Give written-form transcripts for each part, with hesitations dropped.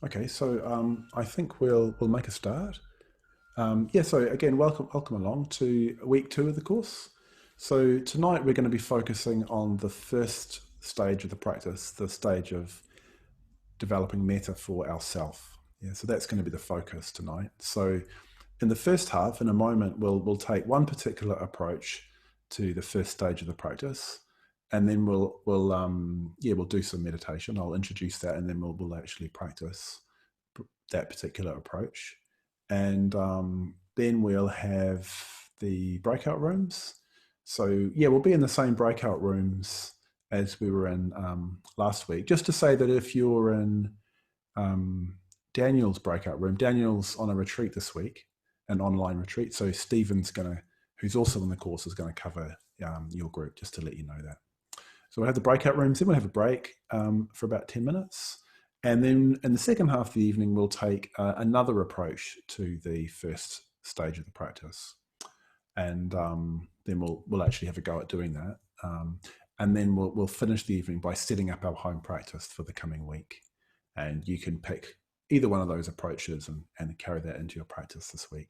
Okay, so I think we'll make a start. Yeah, so again, welcome along to week 2 of the course. So tonight we're going to be focusing on the first stage of the practice, the stage of developing metta for ourself. Yeah, so that's going to be the focus tonight. So in the first half, in a moment, we'll take one particular approach to the first stage of the practice, and then we'll do some meditation. I'll introduce that, and then we'll actually practice that particular approach. And then we'll have the breakout rooms. So yeah, we'll be in the same breakout rooms as we were in last week. Just to say that if you're in Daniel's breakout room, Daniel's on a retreat this week, an online retreat. So Stephen's who's also in the course, is going to cover your group, just to let you know that. So we'll have the breakout rooms, then we'll have a break for about 10 minutes. And then in the second half of the evening, we'll take another approach to the first stage of the practice. And then we'll actually have a go at doing that. And then we'll finish the evening by setting up our home practice for the coming week. And you can pick either one of those approaches and carry that into your practice this week.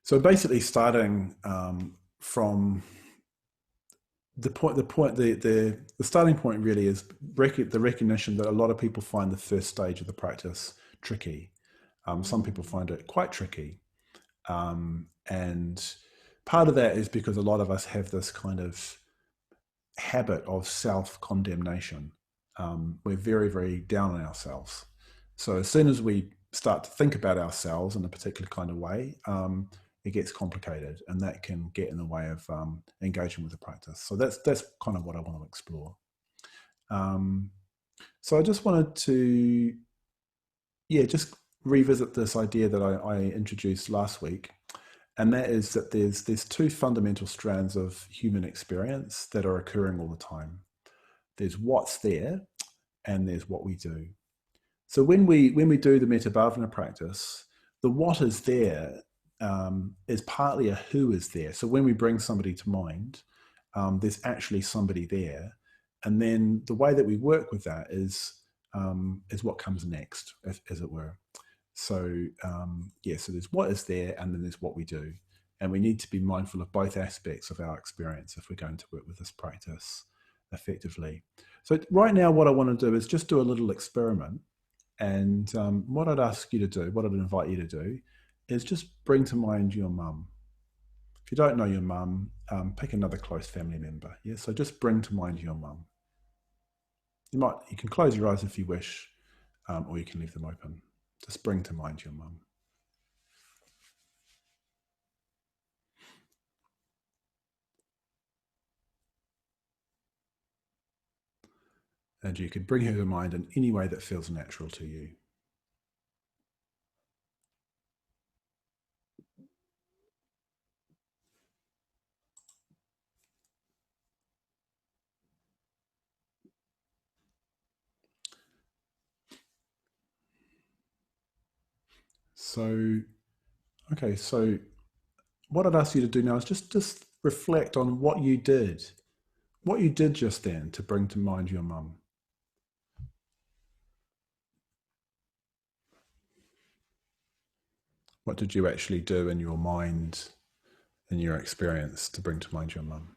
So basically starting from the starting point really is the recognition that a lot of people find the first stage of the practice tricky. Some people find it quite tricky. And part of that is because a lot of us have this kind of habit of self-condemnation. We're very, very down on ourselves. So as soon as we start to think about ourselves in a particular kind of way, it gets complicated, and that can get in the way of engaging with the practice. So that's kind of what I want to explore. So I just wanted to, just revisit this idea that I introduced last week, and that is that there's two fundamental strands of human experience that are occurring all the time. There's what's there, and there's what we do. So when we do the Metta Bhavana practice, the what is there is partly a who is there. So when we bring somebody to mind, there's actually somebody there, and then the way that we work with that is what comes next, as it were. So so there's what is there, and then there's what we do, and we need to be mindful of both aspects of our experience if we're going to work with this practice effectively. So right now, what I want to do is just do a little experiment, and what I'd ask you to do, what I'd invite you to do, is just bring to mind your mum. If you don't know your mum, pick another close family member. Yeah, so just bring to mind your mum. You can close your eyes if you wish, or you can leave them open. Just bring to mind your mum. And you can bring her to mind in any way that feels natural to you. So what I'd ask you to do now is just reflect on what you did just then to bring to mind your mum. What did you actually do in your mind, in your experience, to bring to mind your mum?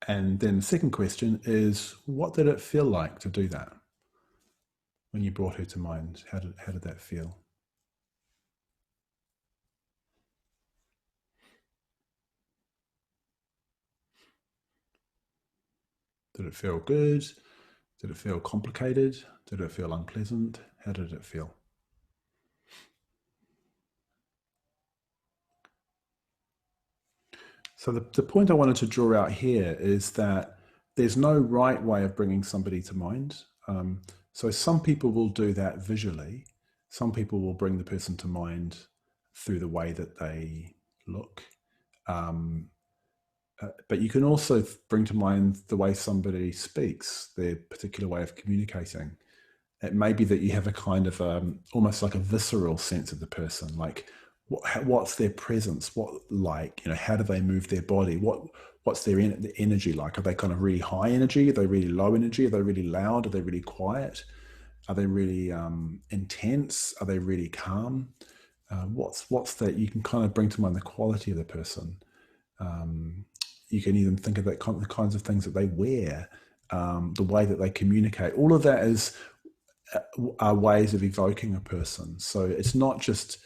And then the second question is, what did it feel like to do that? When you brought her to mind, how did that feel? Did it feel good? Did it feel complicated? Did it feel unpleasant? How did it feel? So the point I wanted to draw out here is that there's no right way of bringing somebody to mind. So some people will do that visually. Some people will bring the person to mind through the way that they look. But you can also bring to mind the way somebody speaks, their particular way of communicating. It may be that you have a kind of almost like a visceral sense of the person, like what's their presence, how do they move their body, what's their energy like? Are they kind of really high energy? Are they really low energy? Are they really loud? Are they really quiet? Are they really intense? Are they really calm? What's that? You can kind of bring to mind the quality of the person. You can even think of the kinds of things that they wear, the way that they communicate. All of that are ways of evoking a person. So it's not just.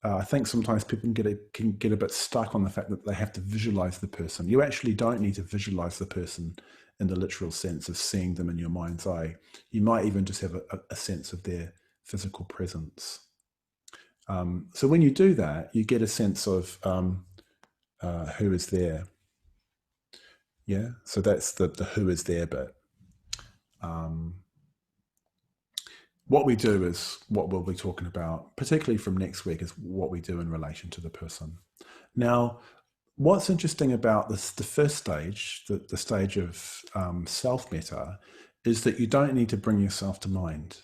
I think sometimes people can get a bit stuck on the fact that they have to visualize the person. You actually don't need to visualize the person in the literal sense of seeing them in your mind's eye. You might even just have a sense of their physical presence. So when you do that, you get a sense of who is there. Yeah, so that's the who is there bit. What we do is what we'll be talking about, particularly from next week, is what we do in relation to the person. Now, what's interesting about this, the first stage, the stage of self-metta, is that you don't need to bring yourself to mind.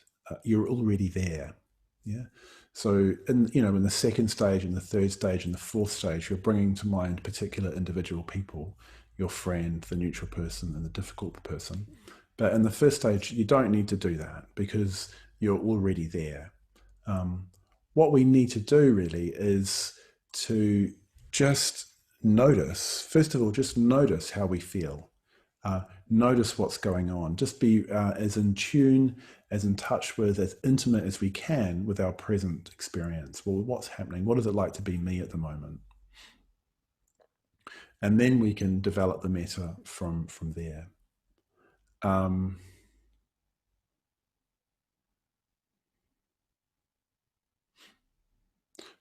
You're already there. Yeah. So in the second stage and the third stage and the fourth stage, you're bringing to mind particular individual people, your friend, the neutral person, and the difficult person. But in the first stage, you don't need to do that because you're already there. What we need to do really is to just notice, first of all, just notice how we feel. Notice what's going on. Just be as in tune, as in touch with, as intimate as we can with our present experience. Well, what's happening? What is it like to be me at the moment? And then we can develop the metta from there.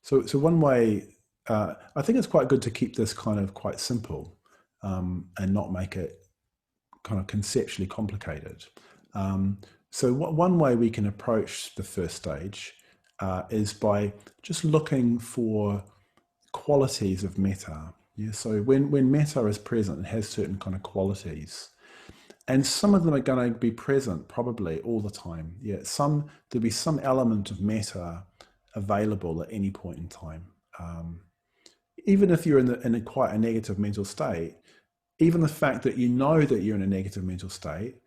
So one way, I think it's quite good to keep this kind of quite simple and not make it kind of conceptually complicated. So one way we can approach the first stage is by just looking for qualities of metta. Yeah. So when metta is present, it has certain kind of qualities. And some of them are going to be present probably all the time. Yeah, there'll be some element of metta available at any point in time. Even if you're in quite a negative mental state, even the fact that you know that you're in a negative mental state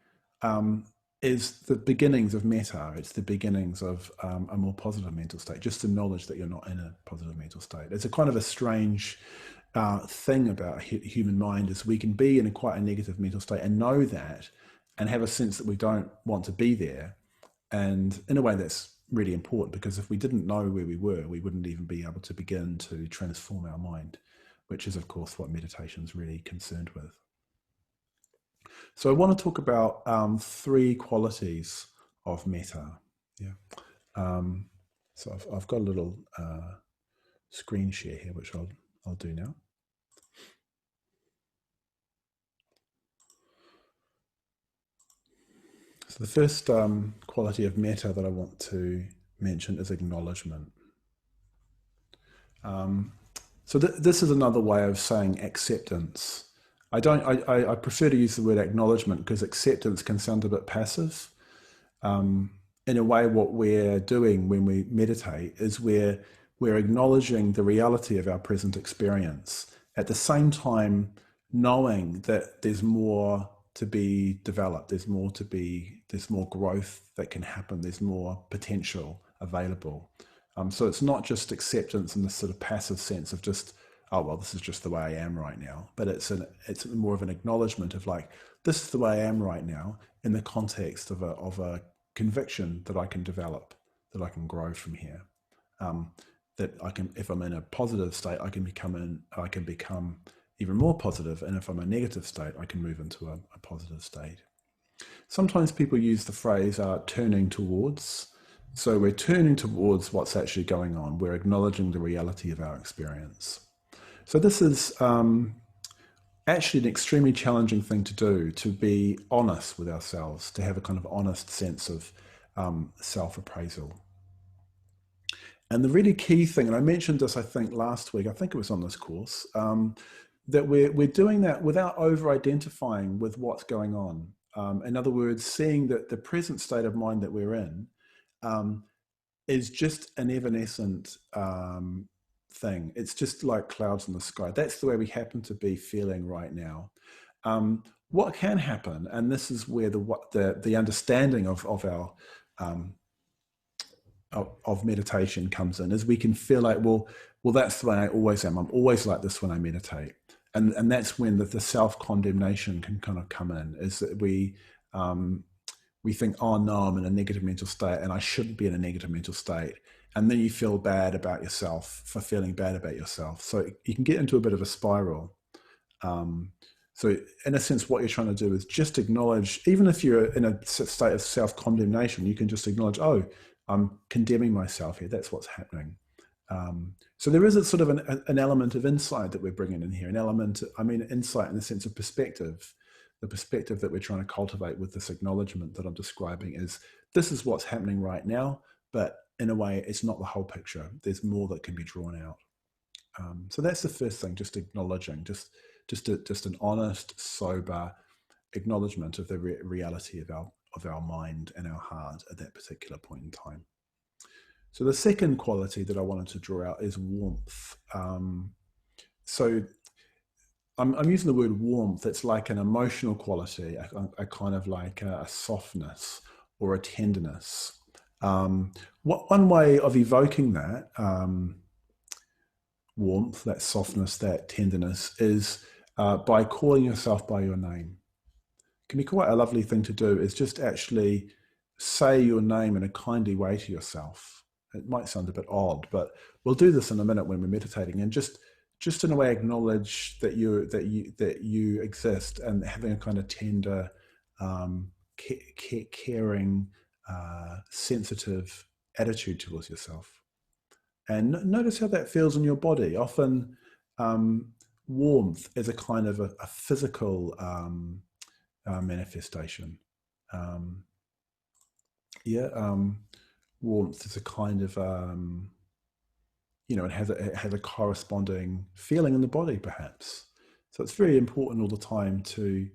is the beginnings of metta. It's the beginnings of a more positive mental state. Just the knowledge that you're not in a positive mental state. It's a kind of a strange thing about human mind is we can be in quite a negative mental state and know that and have a sense that we don't want to be there. And in a way that's really important because if we didn't know where we were, we wouldn't even be able to begin to transform our mind, which is of course what meditation is really concerned with. So I want to talk about 3 qualities of metta. Yeah. So I've got a little screen share here, which I'll do now. So the first quality of metta that I want to mention is acknowledgement. So this is another way of saying acceptance. I prefer to use the word acknowledgement because acceptance can sound a bit passive. In a way, what we're doing when we meditate is we're acknowledging the reality of our present experience, at the same time knowing that there's more to be developed, there's more growth that can happen, there's more potential available. So it's not just acceptance in this sort of passive sense of just, oh, well, this is just the way I am right now. But it's more of an acknowledgement of like, this is the way I am right now in the context of a conviction that I can develop, that I can grow from here. That I can, if I'm in a positive state, I can become even more positive. And if I'm in a negative state, I can move into a positive state. Sometimes people use the phrase turning towards. So we're turning towards what's actually going on. We're acknowledging the reality of our experience. So this is actually an extremely challenging thing to do, to be honest with ourselves, to have a kind of honest sense of self-appraisal. And the really key thing, and I mentioned this, I think, last week, I think it was on this course, that we're doing that without over-identifying with what's going on. In other words, seeing that the present state of mind that we're in um, is just an evanescent thing. It's just like clouds in the sky. That's the way we happen to be feeling right now. What can happen, and this is where the understanding of our um, of meditation comes in, is we can feel like, well, that's the way I always am. I'm always like this when I meditate, and that's when the self-condemnation can kind of come in. Is that we think, oh no, I'm in a negative mental state, and I shouldn't be in a negative mental state, and then you feel bad about yourself for feeling bad about yourself. So you can get into a bit of a spiral. So in a sense, what you're trying to do is just acknowledge, even if you're in a state of self-condemnation, you can just acknowledge, oh, I'm condemning myself here. That's what's happening. So there is a sort of an element of insight that we're bringing in here, insight in the sense of perspective. The perspective that we're trying to cultivate with this acknowledgement that I'm describing is, this is what's happening right now, but in a way, it's not the whole picture. There's more that can be drawn out. So that's the first thing, just acknowledging, just an honest, sober acknowledgement of the reality of our mind and our heart at that particular point in time. So the second quality that I wanted to draw out is warmth. So I'm using the word warmth. It's like an emotional quality, a kind of like a softness or a tenderness. One way of evoking that warmth, that softness, that tenderness, is by calling yourself by your name. It can be quite a lovely thing to do, is just actually say your name in a kindly way to yourself. It might sound a bit odd, but we'll do this in a minute when we're meditating, and just in a way acknowledge that you exist, and having a kind of tender, caring, sensitive attitude towards yourself. And notice how that feels in your body. Often warmth is a kind of a physical manifestation. Warmth is a kind of, it has a corresponding feeling in the body, perhaps. So it's very important all the time to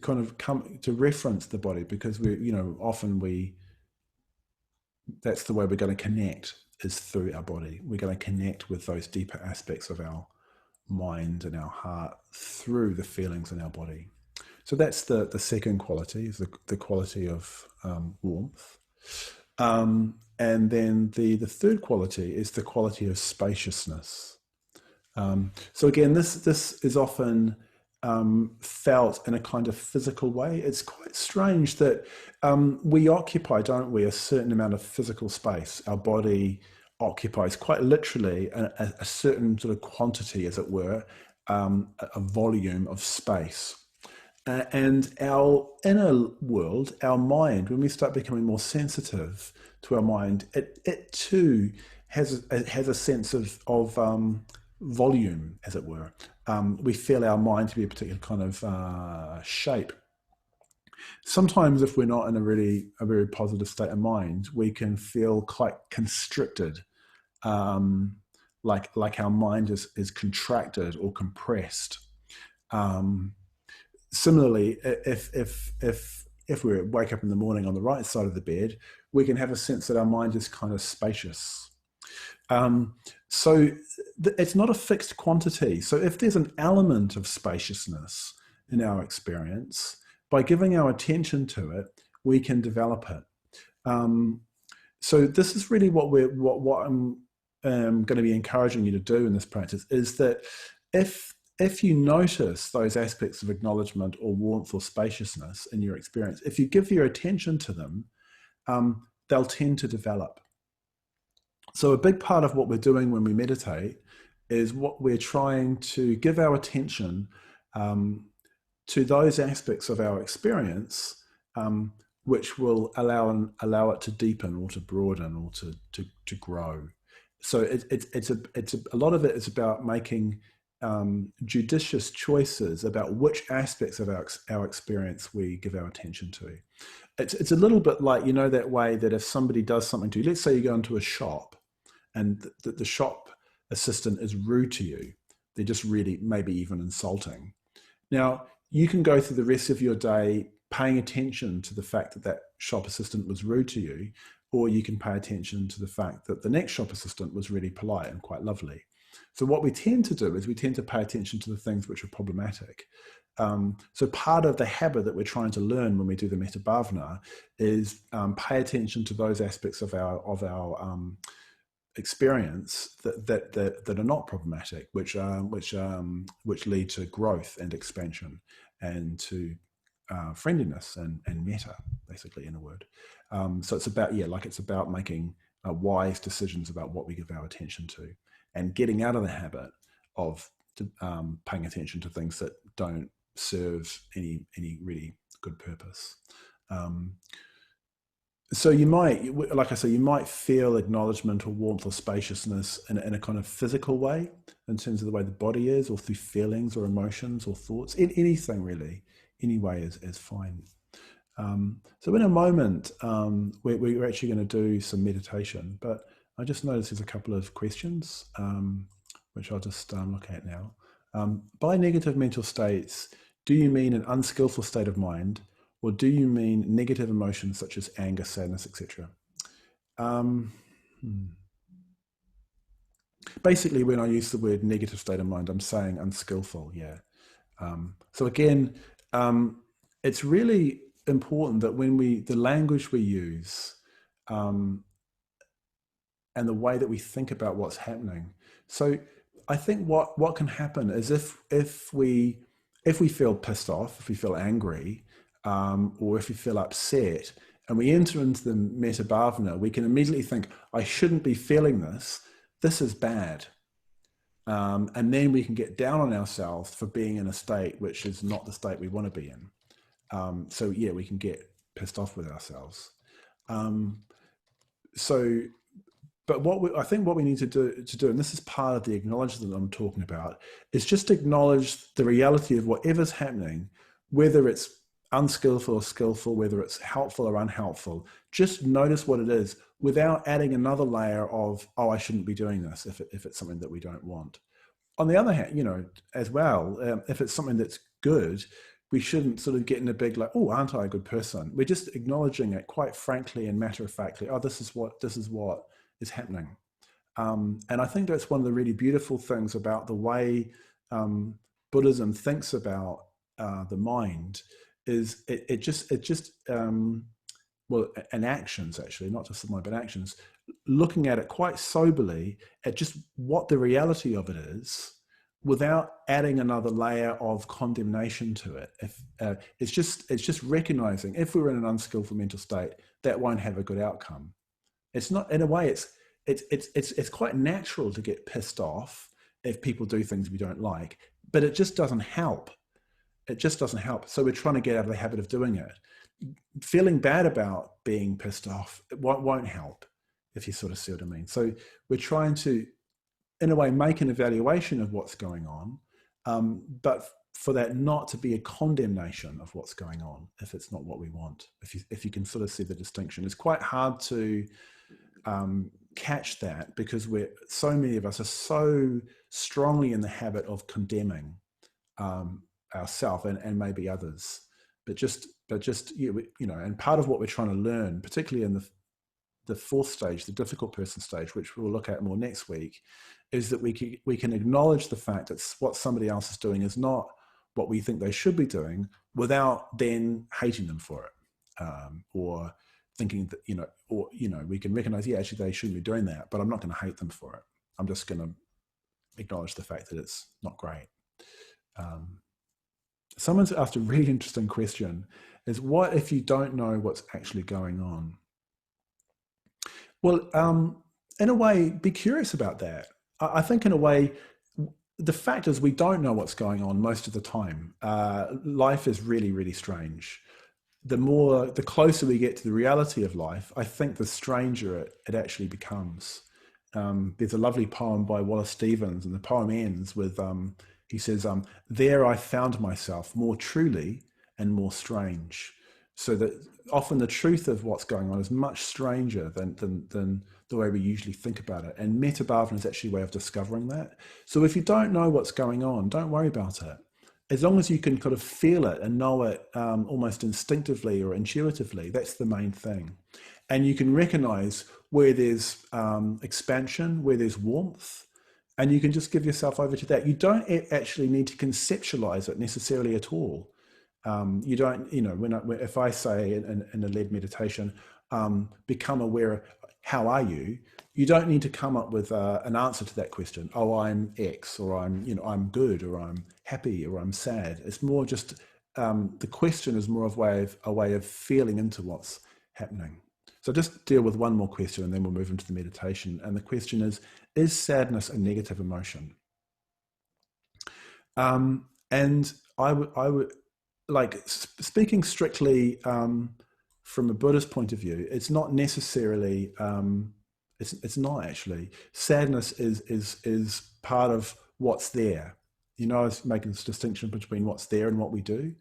kind of come to reference the body, because that's the way we're going to connect, is through our body. We're going to connect with those deeper aspects of our mind and our heart through the feelings in our body. So that's the second quality, is the quality of warmth. And then the third quality is the quality of spaciousness. So again, this is often felt in a kind of physical way. It's quite strange that we occupy, don't we, a certain amount of physical space. Our body occupies quite literally a certain sort of quantity, as it were, a volume of space. And our inner world, our mind, when we start becoming more sensitive to our mind, it too has a sense of volume, as it were. We feel our mind to be a particular kind of shape. Sometimes, if we're not in a very positive state of mind, we can feel quite constricted, like our mind is contracted or compressed. Similarly, if we wake up in the morning on the right side of the bed, we can have a sense that our mind is kind of spacious. So it's not a fixed quantity. So if there's an element of spaciousness in our experience, by giving our attention to it, we can develop it. So this is really what I'm going to be encouraging you to do in this practice, is that if you notice those aspects of acknowledgement or warmth or spaciousness in your experience, if you give your attention to them, they'll tend to develop. So a big part of what we're doing when we meditate is what we're trying to give our attention to those aspects of our experience which will allow it to deepen or to broaden or to grow. So it's a lot of it is about making judicious choices about which aspects of our experience we give our attention to. It's a little bit like, that way that if somebody does something to you, let's say you go into a shop and the shop assistant is rude to you, they're just really maybe even insulting. Now, you can go through the rest of your day paying attention to the fact that shop assistant was rude to you, or you can pay attention to the fact that the next shop assistant was really polite and quite lovely. So what we tend to do is we tend to pay attention to the things which are problematic. So part of the habit that we're trying to learn when we do the Metta Bhavana is pay attention to those aspects of our experience that are not problematic, which lead to growth and expansion and to friendliness and metta, basically, in a word. So it's about making wise decisions about what we give our attention to, and getting out of the habit of paying attention to things that don't serve any really good purpose. So you might, like I say, you might feel acknowledgement or warmth or spaciousness in a kind of physical way, in terms of the way the body is, or through feelings or emotions or thoughts. Anything really, any way is fine. So in a moment, we're actually going to do some meditation, but I just noticed there's a couple of questions, which I'll just look at now. By negative mental states, do you mean an unskillful state of mind, or do you mean negative emotions such as anger, sadness, etc.? Basically, when I use the word negative state of mind, I'm saying unskillful, yeah. So again, it's really important that when the language we use and the way that we think about what's happening. So I think what can happen is if we feel pissed off, if we feel angry, or if we feel upset, and we enter into the Metta Bhavana, we can immediately think, I shouldn't be feeling this. This is bad. And then we can get down on ourselves for being in a state which is not the state we want to be in. So yeah, we can get pissed off with ourselves. But I think what we need to do, and this is part of the acknowledgement that I'm talking about, is just acknowledge the reality of whatever's happening, whether it's unskillful or skillful, whether it's helpful or unhelpful. Just notice what it is without adding another layer of, oh, I shouldn't be doing this if it's something that we don't want. On the other hand, as well, if it's something that's good, we shouldn't sort of get in a big like, oh, aren't I a good person? We're just acknowledging it quite frankly and matter-of-factly. Oh, this is what is happening. And I think that's one of the really beautiful things about the way Buddhism thinks about the mind, is and actions, actually, not just the mind, but actions, looking at it quite soberly at just what the reality of it is, without adding another layer of condemnation to it. It's just recognizing if we're in an unskillful mental state, that won't have a good outcome. It's not, in a way, it's quite natural to get pissed off if people do things we don't like, but it just doesn't help. It just doesn't help. So we're trying to get out of the habit of doing it. Feeling bad about being pissed off, it won't help, if you sort of see what I mean. So we're trying to, in a way, make an evaluation of what's going on, but for that not to be a condemnation of what's going on if it's not what we want. If you can sort of see the distinction. It's quite hard to catch that, because so many of us are so strongly in the habit of condemning ourselves and maybe others, and part of what we're trying to learn, particularly in the fourth stage, the difficult person stage, which we'll look at more next week, is that we can acknowledge the fact that what somebody else is doing is not what we think they should be doing, without then hating them for it, or thinking that, we can recognize, yeah, actually they shouldn't be doing that, but I'm not going to hate them for it. I'm just going to acknowledge the fact that it's not great. Someone's asked a really interesting question, is what if you don't know what's actually going on? Well, in a way, be curious about that. I think in a way, the fact is we don't know what's going on most of the time. Life is really, really strange. The closer we get to the reality of life, I think the stranger it actually becomes. There's a lovely poem by Wallace Stevens, and the poem ends with, he says, there I found myself more truly and more strange. So that often the truth of what's going on is much stranger than the way we usually think about it. And Metta Bhavana is actually a way of discovering that. So if you don't know what's going on, don't worry about it. As long as you can kind of feel it and know it almost instinctively or intuitively, that's the main thing. And you can recognize where there's expansion, where there's warmth, and you can just give yourself over to that. You don't actually need to conceptualize it necessarily at all. You don't, if I say in a led meditation, become aware of how are you, you don't need to come up with an answer to that question. Oh, I'm X, or I'm good, or I'm happy, or I'm sad. It's more just the question is more of a way of feeling into what's happening. So just deal with one more question, and then we'll move into the meditation. And the question is sadness a negative emotion? And I would like speaking strictly from a Buddhist point of view. It's not necessarily. It's not actually. Sadness is part of what's there. I was making this distinction between what's there and what we do.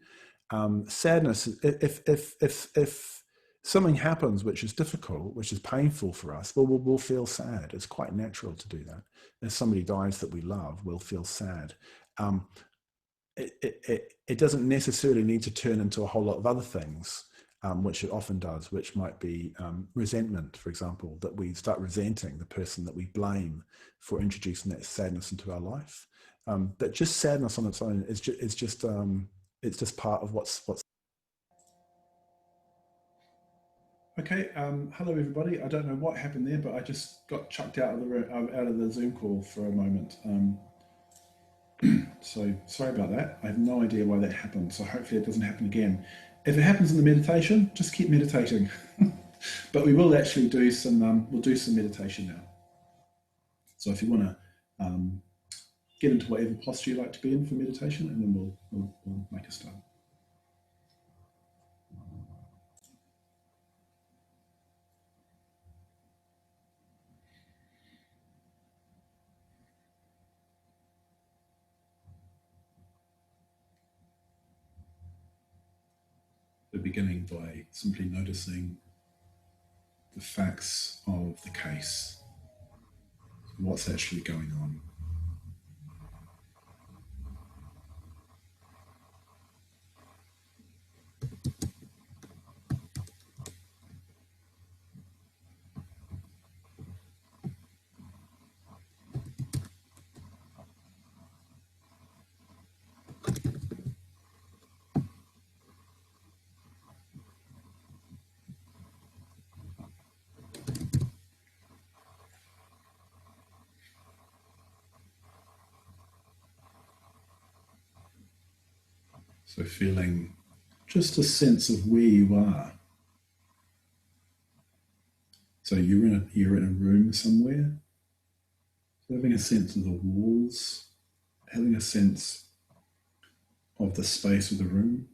Sadness, if something happens which is difficult, which is painful for us, well, we'll feel sad. It's quite natural to do that. If somebody dies that we love, we'll feel sad. It doesn't necessarily need to turn into a whole lot of other things, which it often does, which might be resentment, for example, that we start resenting the person that we blame for introducing that sadness into our life. That just sadness on its own is just part of what's. Okay, hello everybody. I don't know what happened there, but I just got chucked out of the Zoom call for a moment. So sorry about that. I have no idea why that happened. So hopefully it doesn't happen again. If it happens in the meditation, just keep meditating. But we will actually do some. We'll do some meditation now. So if you want to get into whatever posture you like to be in for meditation, and then we'll make a start. We're beginning by simply noticing the facts of the case, what's actually going on. So feeling just a sense of where you are. So you're in a room somewhere, having a sense of the walls, having a sense of the space of the room.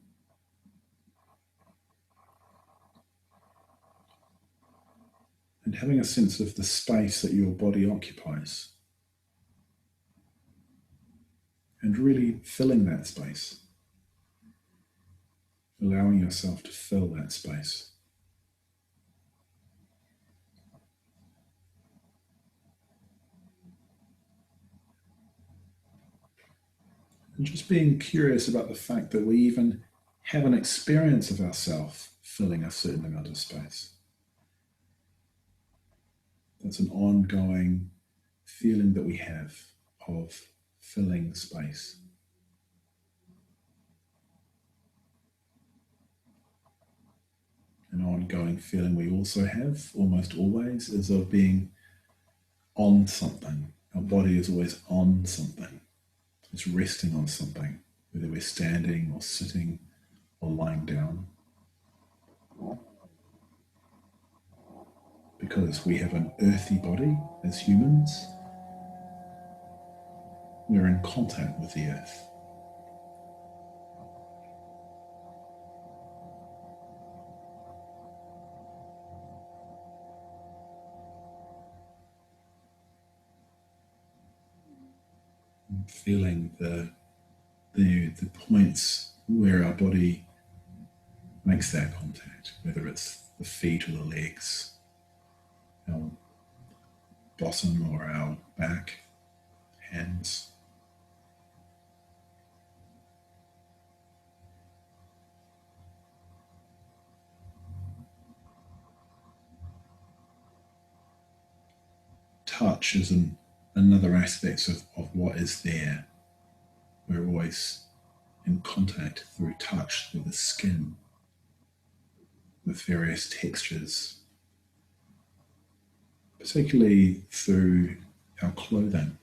And having a sense of the space that your body occupies. And really filling that space. Allowing yourself to fill that space. And just being curious about the fact that we even have an experience of ourselves filling a certain amount of space. That's an ongoing feeling that we have of filling space. An ongoing feeling we also have, almost always, is of being on something. Our body is always on something. It's resting on something, whether we're standing or sitting or lying down. Because we have an earthy body as humans, we're in contact with the earth. And feeling the points where our body makes that contact, whether it's the feet or the legs, our bottom or our back, hands. touch is another aspect of what is there. We're always in contact through touch, through the skin, with various textures, particularly through our clothing.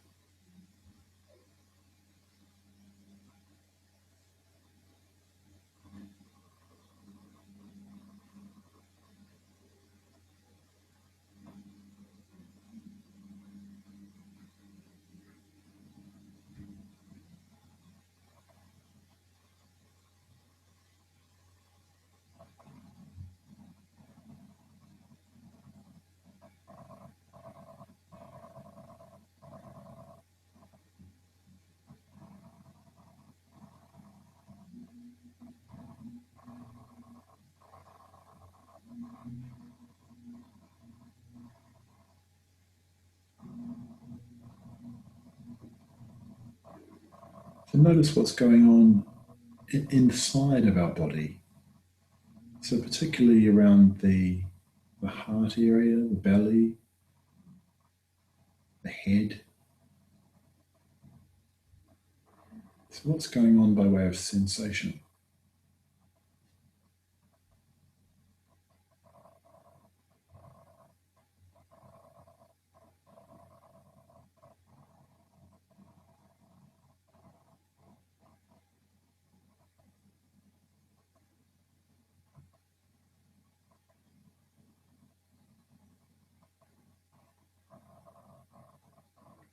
So notice what's going on inside of our body. So particularly around the heart area, the belly, the head. So what's going on by way of sensation?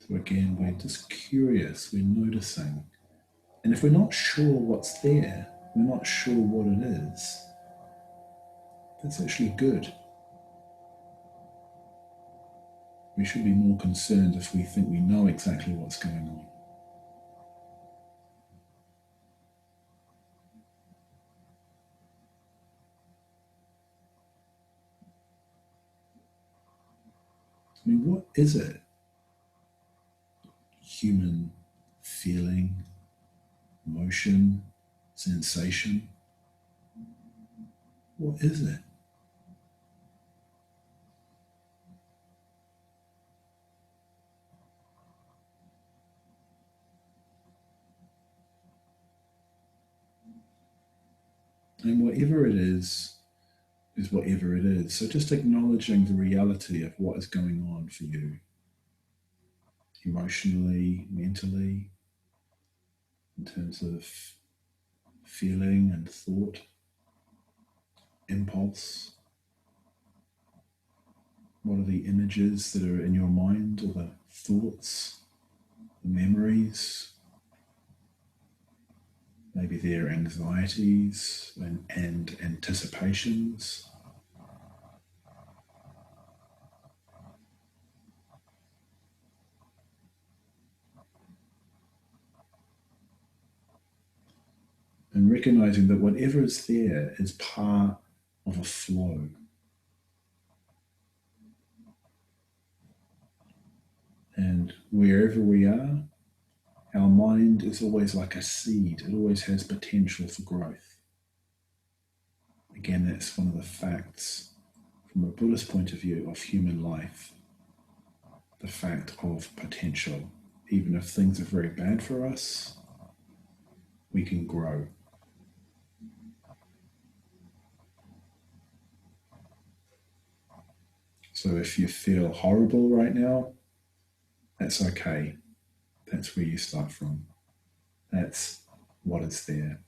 So again, we're just curious, we're noticing. And if we're not sure what's there, we're not sure what it is, that's actually good. We should be more concerned if we think we know exactly what's going on. I mean, what is it? Human feeling, emotion, sensation? What is it? And whatever it is whatever it is. So just acknowledging the reality of what is going on for you, emotionally, mentally, in terms of feeling and thought, impulse. What are the images that are in your mind, or the thoughts, the memories? Maybe they're anxieties and anticipations. And recognizing that whatever is there is part of a flow. And wherever we are, our mind is always like a seed. It always has potential for growth. Again, that's one of the facts from a Buddhist point of view of human life. The fact of potential. Even if things are very bad for us, we can grow. So if you feel horrible right now, that's okay. That's where you start from. That's what is there.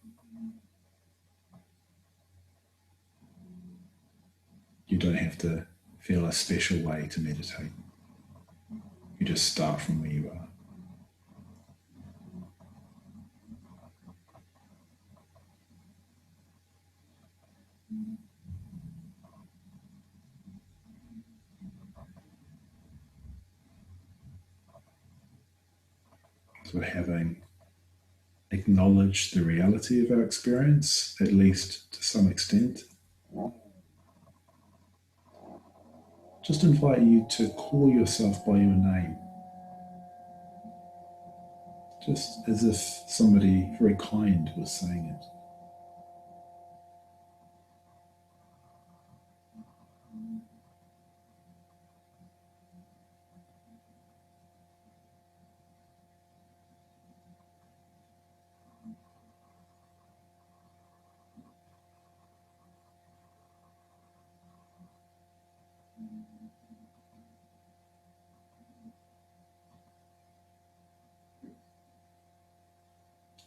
You don't have to feel a special way to meditate. You just start from where you are. So having acknowledged the reality of our experience, at least to some extent, just invite you to call yourself by your name. Just as if somebody very kind was saying it.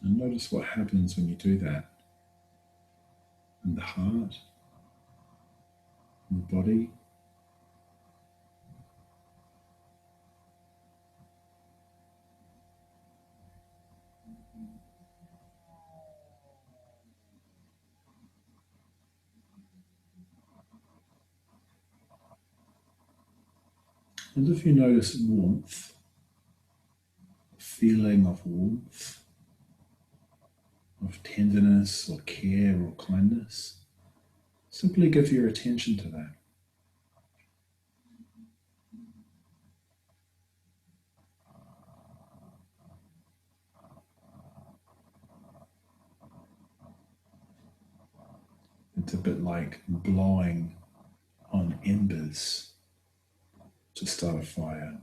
And notice what happens when you do that in the heart, in the body. And if you notice warmth, feeling of warmth, of tenderness or care or kindness, simply give your attention to that. It's a bit like blowing on embers to start a fire.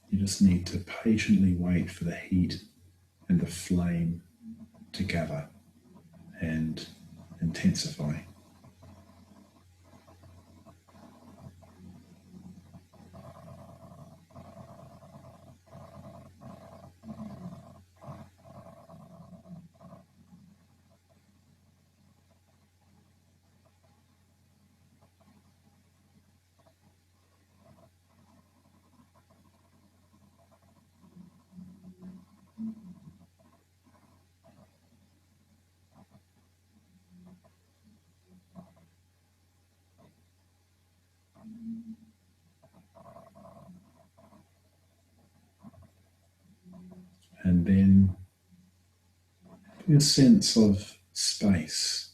You just need to patiently wait for the heat and the flame to gather and intensify. And then a sense of space,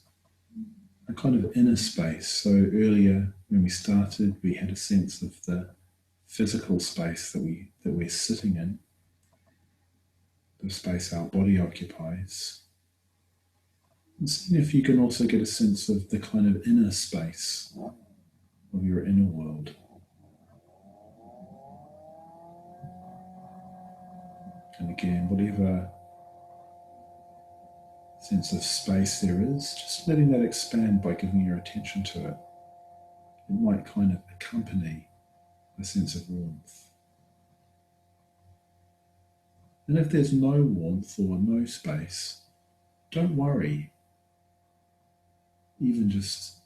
a kind of inner space. So earlier when we started, we had a sense of the physical space that we're sitting in, the space our body occupies. And see if you can also get a sense of the kind of inner space of your inner world. And again, whatever sense of space there is, just letting that expand by giving your attention to it. It might kind of accompany a sense of warmth. And if there's no warmth or no space, don't worry. Even just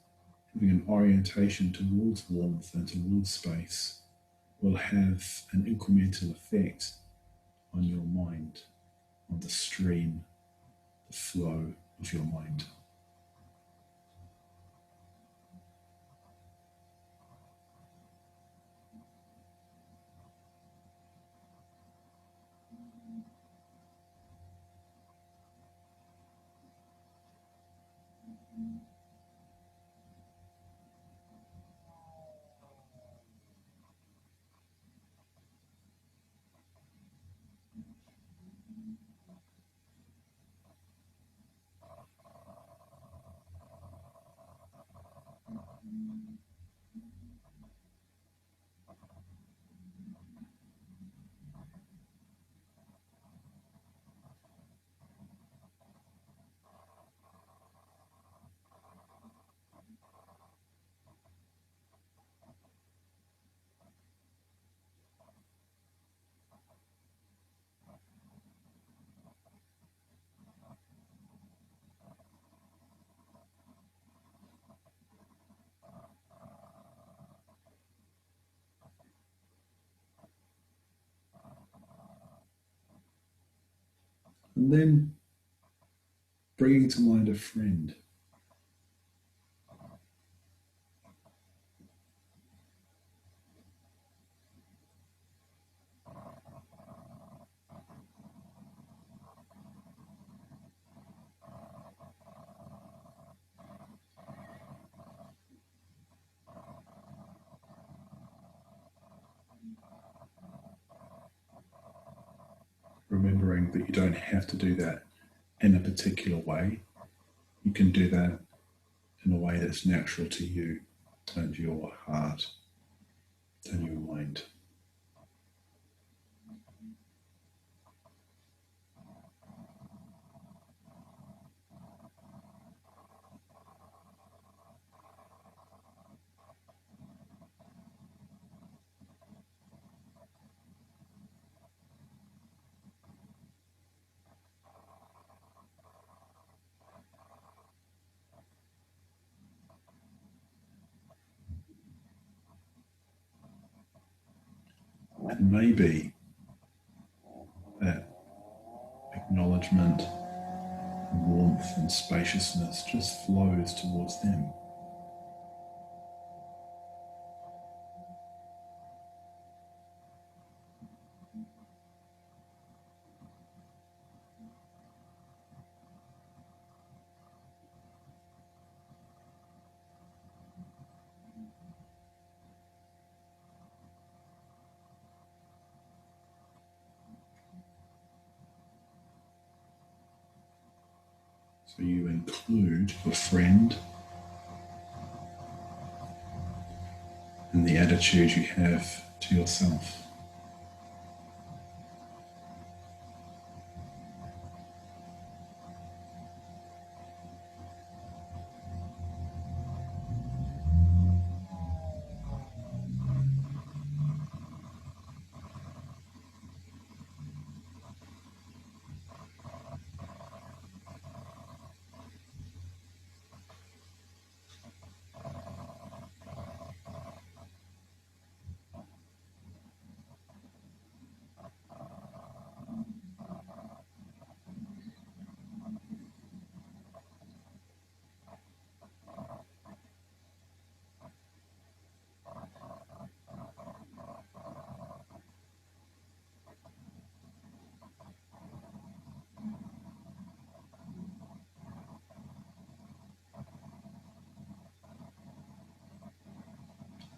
having an orientation towards warmth and towards space will have an incremental effect on your mind, on the stream, the flow of your mind. And then bringing to mind a friend. Remembering that you don't have to do that in a particular way. You can do that in a way that's natural to you and your heart and your mind. And maybe that acknowledgement, warmth and spaciousness just flows towards them. So you include your friend in the attitude you have to yourself.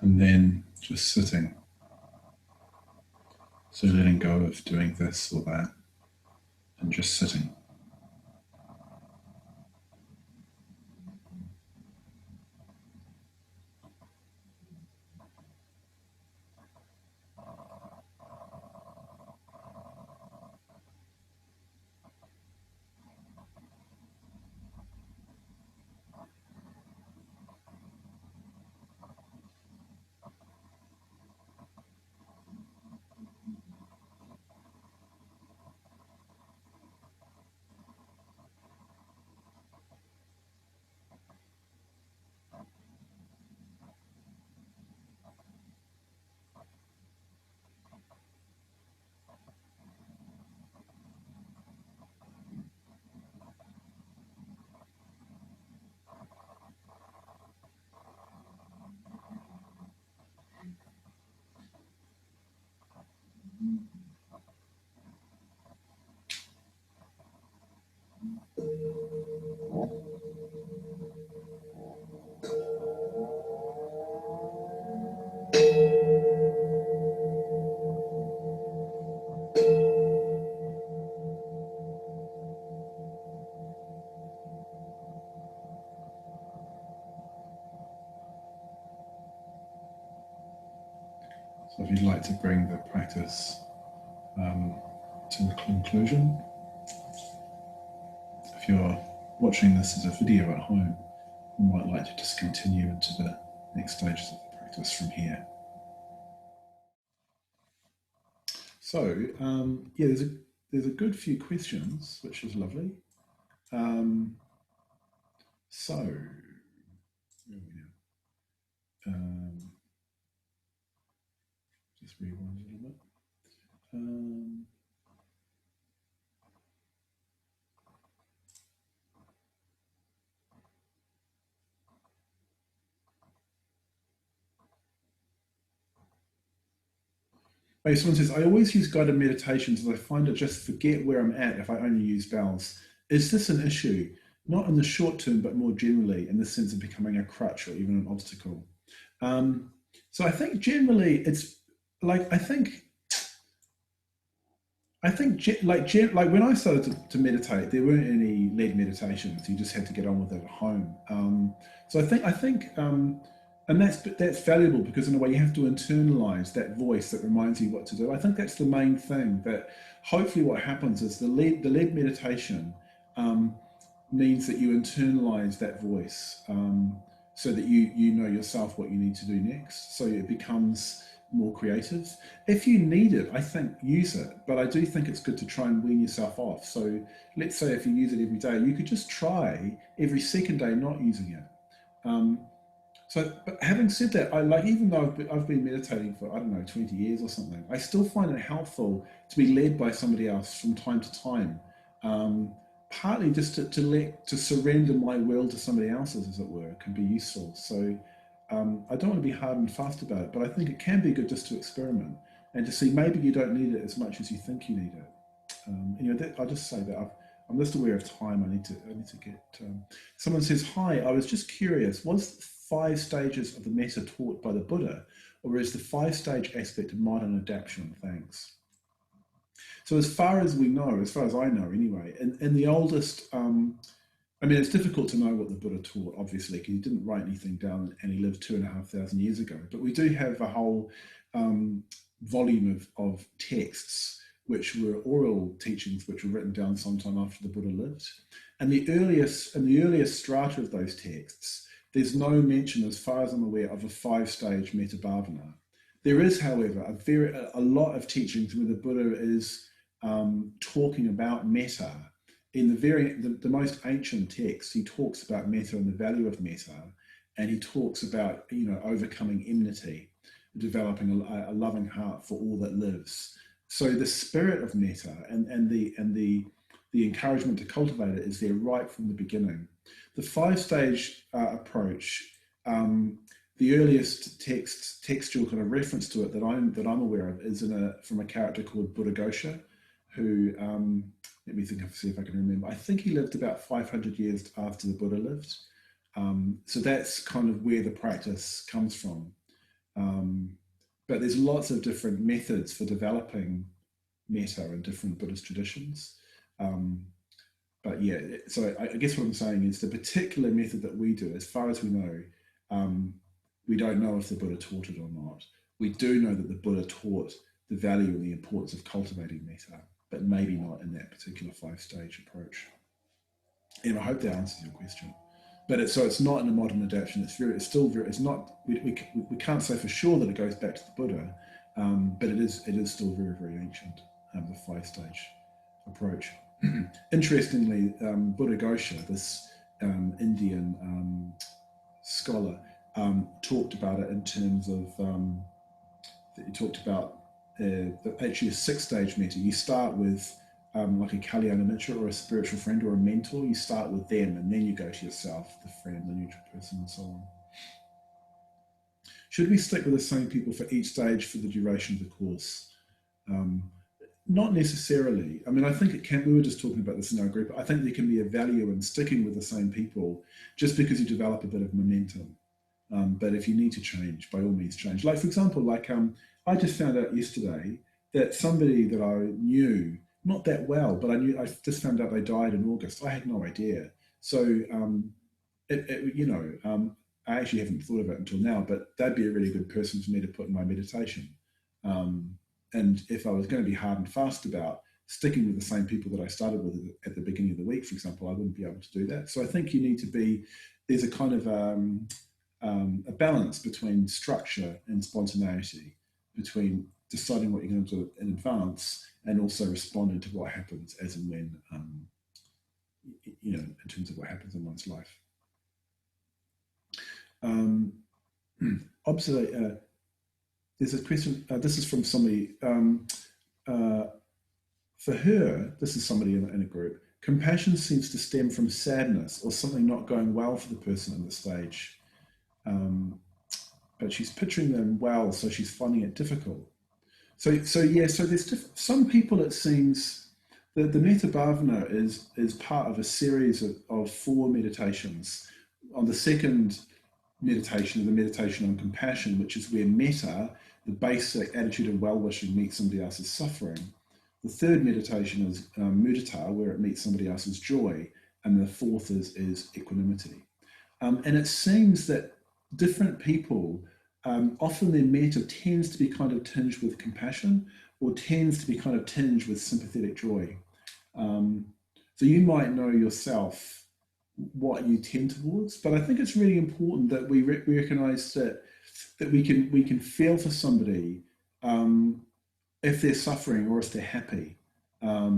And then just sitting. So letting go of doing this or that and just sitting. So if you'd like to bring the practice to a conclusion, if you're watching this as a video at home, you might like to just continue into the next stages of the practice from here. So yeah, there's a good few questions, which is lovely. So where are we now? Just rewind a little bit. Someone says, I always use guided meditations as I find I just forget where I'm at if I only use bells. Is this an issue? Not in the short term, but more generally in the sense of becoming a crutch or even an obstacle. So I think generally it's like, I think like when I started to meditate, there weren't any led meditations. You just had to get on with it at home. So I think, and that's valuable because in a way you have to internalize that voice that reminds you what to do. I think that's the main thing. That hopefully what happens is the led meditation means that you internalize that voice, so that you know yourself what you need to do next. So it becomes more creative. If you need it, I think use it, but I do think it's good to try and wean yourself off. So let's say if you use it every day, you could just try every second day not using it. So, but having said that, I like, even though I've been meditating for, I don't know, 20 years or something, I still find it helpful to be led by somebody else from time to time. Um, Partly just to surrender my will to somebody else's, as it were, can be useful. So I don't want to be hard and fast about it, but I think it can be good just to experiment and to see maybe you don't need it as much as you think you need it. I'll just say that I'm just aware of time. I need to get. Someone says, "Hi, I was just curious. Was the 5 stages of the metta taught by the Buddha, or is the 5 stage aspect a modern adaptation? Thanks." So, as far as we know, as far as I know, anyway, in the oldest, I mean, it's difficult to know what the Buddha taught, obviously, because he didn't write anything down, and he lived 2,500 years ago. But we do have a whole volume of texts which were oral teachings, which were written down sometime after the Buddha lived. And the earliest strata of those texts, there's no mention, as far as I'm aware, of a 5 stage Metta Bhavana. There is, however, a lot of teachings where the Buddha is talking about metta. In the most ancient texts, he talks about metta and the value of metta, and he talks about overcoming enmity, developing a loving heart for all that lives. So the spirit of metta and the encouragement to cultivate it is there right from the beginning. The 5 stage approach, the earliest textual kind of reference to it that I'm aware of is from a character called Buddhaghosa, who let me see if I can remember. I think he lived about 500 years after the Buddha lived. So that's kind of where the practice comes from. But there's lots of different methods for developing metta in different Buddhist traditions. But yeah, so I guess what I'm saying is the particular method that we do, as far as we know, we don't know if the Buddha taught it or not. We do know that the Buddha taught the value and the importance of cultivating metta, but maybe not in that particular 5 stage approach. And I hope that answers your question. But it's not in a modern adaptation. We can't say for sure that it goes back to the Buddha, but it is still very, very ancient, the 5 stage approach. Interestingly, Buddhaghosa, this Indian scholar, talked about it in terms of, he talked about actually a 6 stage metta. You start with like a Kalyana Mitra or a spiritual friend or a mentor. You start with them and then you go to yourself, the friend, the neutral person, and so on. Should we stick with the same people for each stage for the duration of the course? Not necessarily. I mean, I think it can, we were just talking about this in our group, I think there can be a value in sticking with the same people just because you develop a bit of momentum. But if you need to change, by all means change. Like, for example, I just found out yesterday that somebody that I knew, not that well, but I just found out they died in August. I had no idea. So, I actually haven't thought of it until now, but that'd be a really good person for me to put in my meditation. And if I was going to be hard and fast about sticking with the same people that I started with at the beginning of the week, for example, I wouldn't be able to do that. So I think you need to there's a kind of a balance between structure and spontaneity, between deciding what you're going to do in advance and also responding to what happens as and when, in terms of what happens in one's life. There's a question, this is from somebody, for her, this is somebody in a group, compassion seems to stem from sadness or something not going well for the person in the stage. But she's picturing them well, so she's finding it difficult. So there's some people, it seems, that the Metta Bhavana is part of a series of 4 meditations. On the second meditation, the meditation on compassion, which is where metta, the basic attitude of well-wishing, meets somebody else's suffering. The third meditation is mudita, where it meets somebody else's joy, and the fourth is equanimity. And it seems that different people, often their metta tends to be kind of tinged with compassion or tends to be kind of tinged with sympathetic joy. So you might know yourself what you tend towards, but I think it's really important that we recognize that we can feel for somebody if they're suffering or if they're happy. I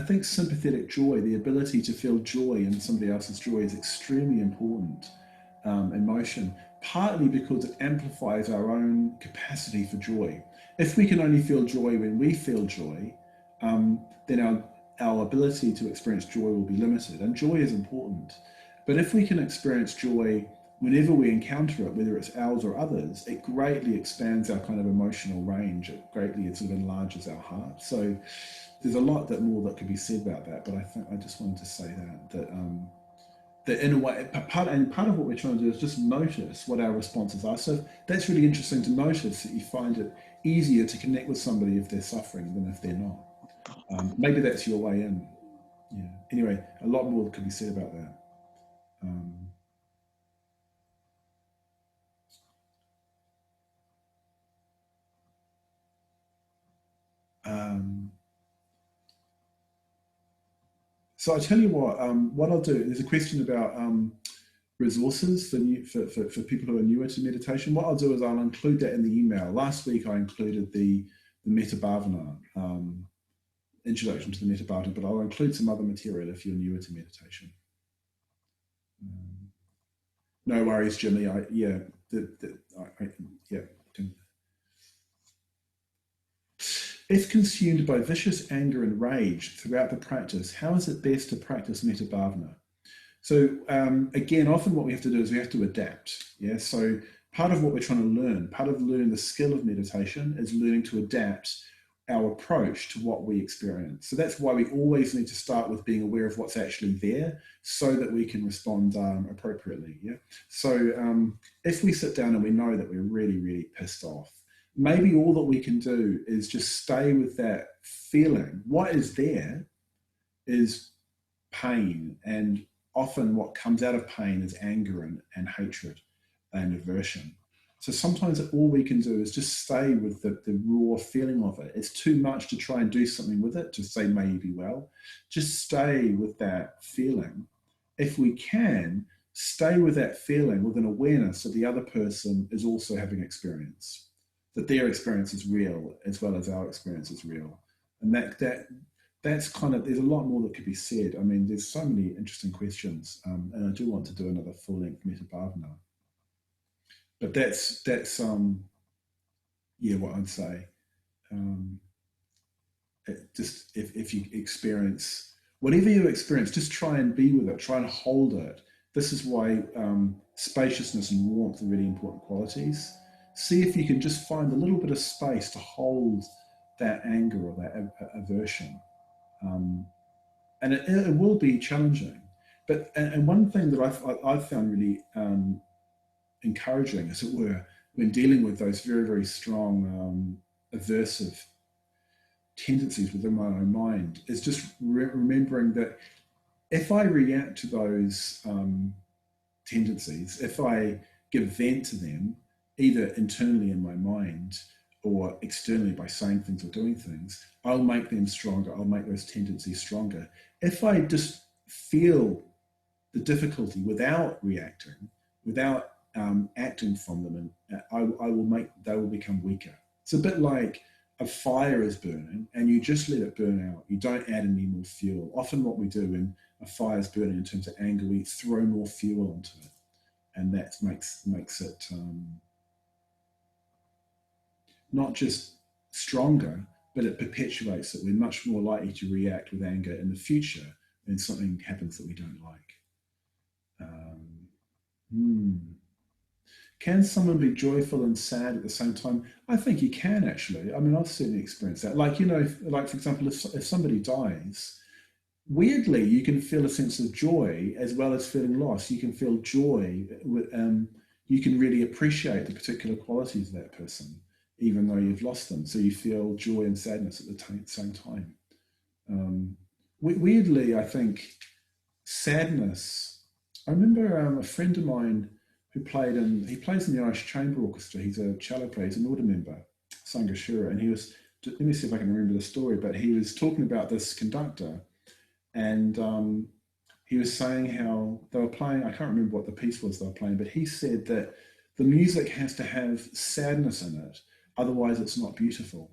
think sympathetic joy, the ability to feel joy in somebody else's joy, is extremely important. emotion, partly because it amplifies our own capacity for joy. If we can only feel joy when we feel joy, then our ability to experience joy will be limited. And joy is important. But if we can experience joy whenever we encounter it, whether it's ours or others, it greatly expands our kind of emotional range. It greatly sort of enlarges our heart. So there's a lot more that could be said about that. But I think I just wanted to say that in a way, part of what we're trying to do is just notice what our responses are. So that's really interesting to notice, that you find it easier to connect with somebody if they're suffering than if they're not. Maybe that's your way in. Yeah. Anyway, a lot more could be said about that. Um, um, so I tell you what I'll do. There's a question about resources for people who are newer to meditation. What I'll do is I'll include that in the email. Last week I included the Metta Bhavana, introduction to the Metta Bhavana, but I'll include some other material if you're newer to meditation. No worries, Jimmy. Yeah. If consumed by vicious anger and rage throughout the practice, how is it best to practice Metta Bhavana? So again, often what we have to do is we have to adapt. Yeah. So part of what we're trying to learn, part of learning the skill of meditation, is learning to adapt our approach to what we experience. So that's why we always need to start with being aware of what's actually there, so that we can respond appropriately. Yeah. So if we sit down and we know that we're really, really pissed off, maybe all that we can do is just stay with that feeling. What is there is pain, and often what comes out of pain is anger and hatred and aversion. So sometimes all we can do is just stay with the raw feeling of it. It's too much to try and do something with it, to say, may you be well. Just stay with that feeling. If we can, stay with that feeling with an awareness that the other person is also having experience, that their experience is real as well as our experience is real. And that's kind of, there's a lot more that could be said. I mean, there's so many interesting questions, and I do want to do another full-length Metta Bhavana. But that's yeah, what I'd say. Um, just if you experience whatever you experience, just try and be with it, try and hold it. This is why spaciousness and warmth are really important qualities. See if you can just find a little bit of space to hold that anger or that aversion. And it will be challenging. But and one thing that I've found really encouraging, as it were, when dealing with those very, very strong aversive tendencies within my own mind, is just remembering that if I react to those tendencies, if I give vent to them, either internally in my mind or externally by saying things or doing things, I'll make them stronger. I'll make those tendencies stronger. If I just feel the difficulty without reacting, without acting from them, and they will become weaker. It's a bit like a fire is burning and you just let it burn out. You don't add any more fuel. Often what we do when a fire is burning in terms of anger, we throw more fuel onto it, and that makes it not just stronger, but it perpetuates it. We're much more likely to react with anger in the future when something happens that we don't like. Can someone be joyful and sad at the same time? I think you can, actually. I mean, I've certainly experienced that. Like, like, for example, if somebody dies, weirdly, you can feel a sense of joy as well as feeling loss. You can feel joy. You can really appreciate the particular qualities of that person, even though you've lost them. So you feel joy and sadness at the same time. Weirdly, I think sadness. I remember a friend of mine who he plays in the Irish Chamber Orchestra. He's a cello player, he's an order member, Sangashura, and he was, let me see if I can remember the story, but he was talking about this conductor, and he was saying how they were playing, I can't remember what the piece was they were playing, but he said that the music has to have sadness in it, otherwise it's not beautiful.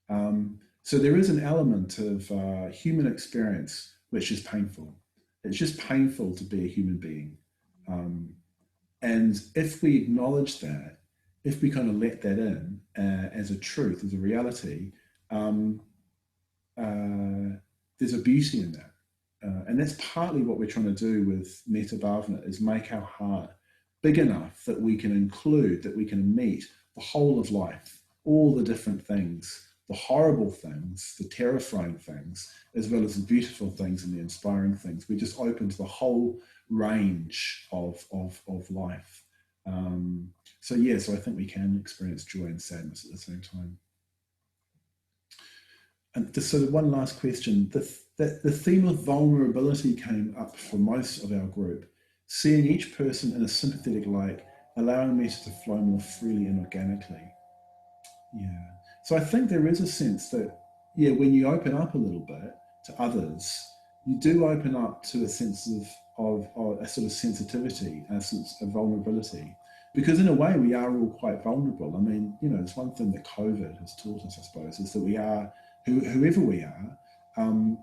So there is an element of human experience which is painful. It's just painful to be a human being. And if we acknowledge that, if we kind of let that in as a truth, as a reality, um, there's a beauty in that. And that's partly what we're trying to do with Metta Bhavana, is make our heart big enough that we can include, that we can meet the whole of life, all the different things, the horrible things, the terrifying things, as well as the beautiful things and the inspiring things. We just open to the whole range of life. So I think we can experience joy and sadness at the same time. And just sort of one last question. The theme of vulnerability came up for most of our group. Seeing each person in a sympathetic light, allowing metta to flow more freely and organically. Yeah. So I think there is a sense that, when you open up a little bit to others, you do open up to a sense of a sort of sensitivity, a sense of vulnerability. Because in a way, we are all quite vulnerable. I mean, it's one thing that COVID has taught us, I suppose, is that we are, whoever we are,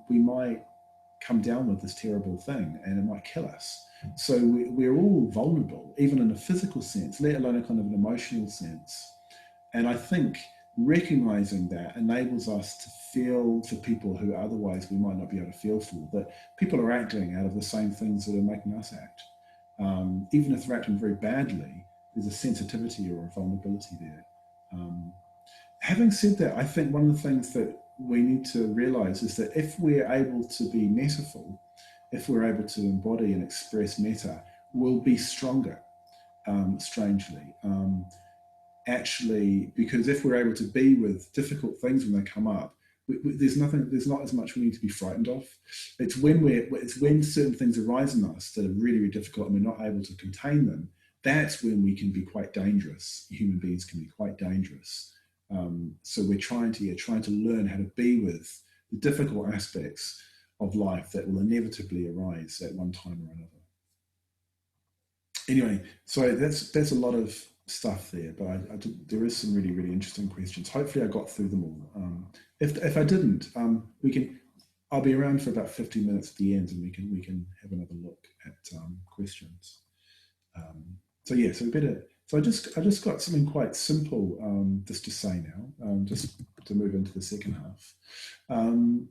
we might come down with this terrible thing and it might kill us. So we're all vulnerable, even in a physical sense, let alone a kind of an emotional sense. And I think recognizing that enables us to feel for people who otherwise we might not be able to feel for, that people are acting out of the same things that are making us act. Even if they're acting very badly, there's a sensitivity or a vulnerability there. Having said that, I think one of the things that we need to realize is that if we're able to be mettaful, if we're able to embody and express metta, we'll be stronger, strangely. Actually, because if we're able to be with difficult things when they come up, there's not as much we need to be frightened of. It's when certain things arise in us that are really, really difficult and we're not able to contain them, that's when we can be quite dangerous. Human beings can be quite dangerous. So we're trying to learn how to be with the difficult aspects of life that will inevitably arise at one time or another. Anyway, so that's a lot of stuff there, but there is some really, really interesting questions. Hopefully I got through them all. If I didn't, I'll be around for about 50 minutes at the end and we can have another look at questions. So I just got something quite simple just to say now, just to move into the second half. I've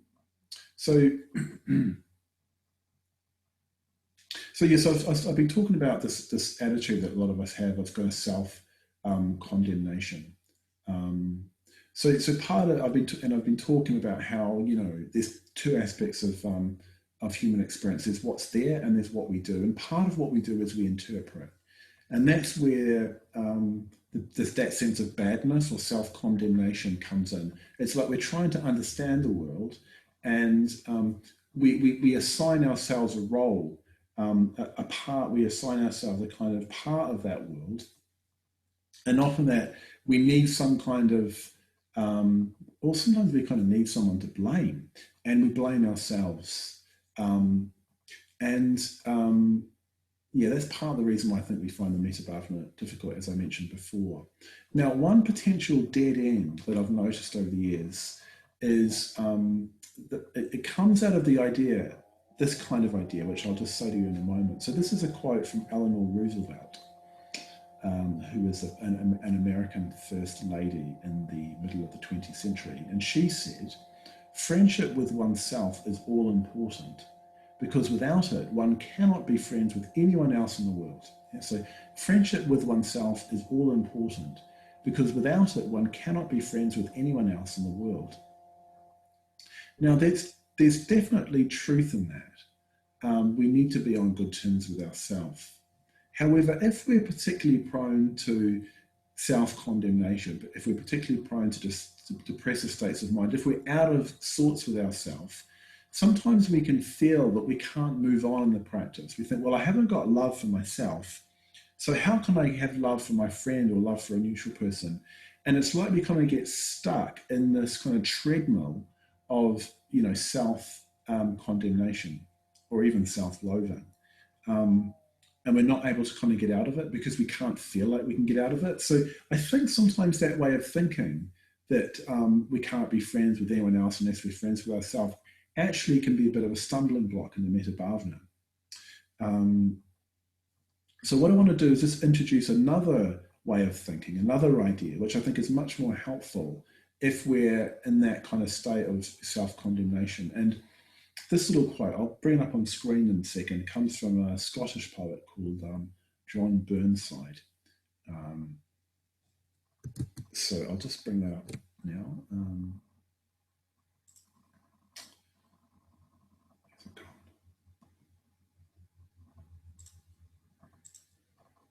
been talking about this attitude that a lot of us have of kind of self condemnation. So part of I've been talking about how there's two aspects of human experience. There's what's there and there's what we do, and part of what we do is we interpret. And that's where that sense of badness or self-condemnation comes in. It's like we're trying to understand the world, and we assign ourselves a role, a part. We assign ourselves a kind of part of that world, and often that we need some kind of, or sometimes we kind of need someone to blame, and we blame ourselves. That's part of the reason why I think we find the Metta Bhavana difficult, as I mentioned before. Now, one potential dead end that I've noticed over the years is that it comes out of the idea, this kind of idea, which I'll just say to you in a moment. So this is a quote from Eleanor Roosevelt, who was an American First Lady in the middle of the 20th century. And she said, "Friendship with oneself is all important, because without it, one cannot be friends with anyone else in the world." So friendship with oneself is all important, because without it, one cannot be friends with anyone else in the world. Now, there's definitely truth in that. We need to be on good terms with ourselves. However, if we're particularly prone to self-condemnation, if we're particularly prone to depressive states of mind, if we're out of sorts with ourselves, sometimes we can feel that we can't move on in the practice. We think, well, I haven't got love for myself, so how can I have love for my friend or love for a neutral person? And it's like we kind of get stuck in this kind of treadmill of, self-condemnation or even self-loathing. And we're not able to kind of get out of it because we can't feel like we can get out of it. So I think sometimes that way of thinking that we can't be friends with anyone else unless we're friends with ourselves actually can be a bit of a stumbling block in the Metta Bhavana. So what I want to do is just introduce another way of thinking, another idea, which I think is much more helpful if we're in that kind of state of self-condemnation. And this little quote, I'll bring it up on screen in a second, comes from a Scottish poet called John Burnside. So I'll just bring that up now.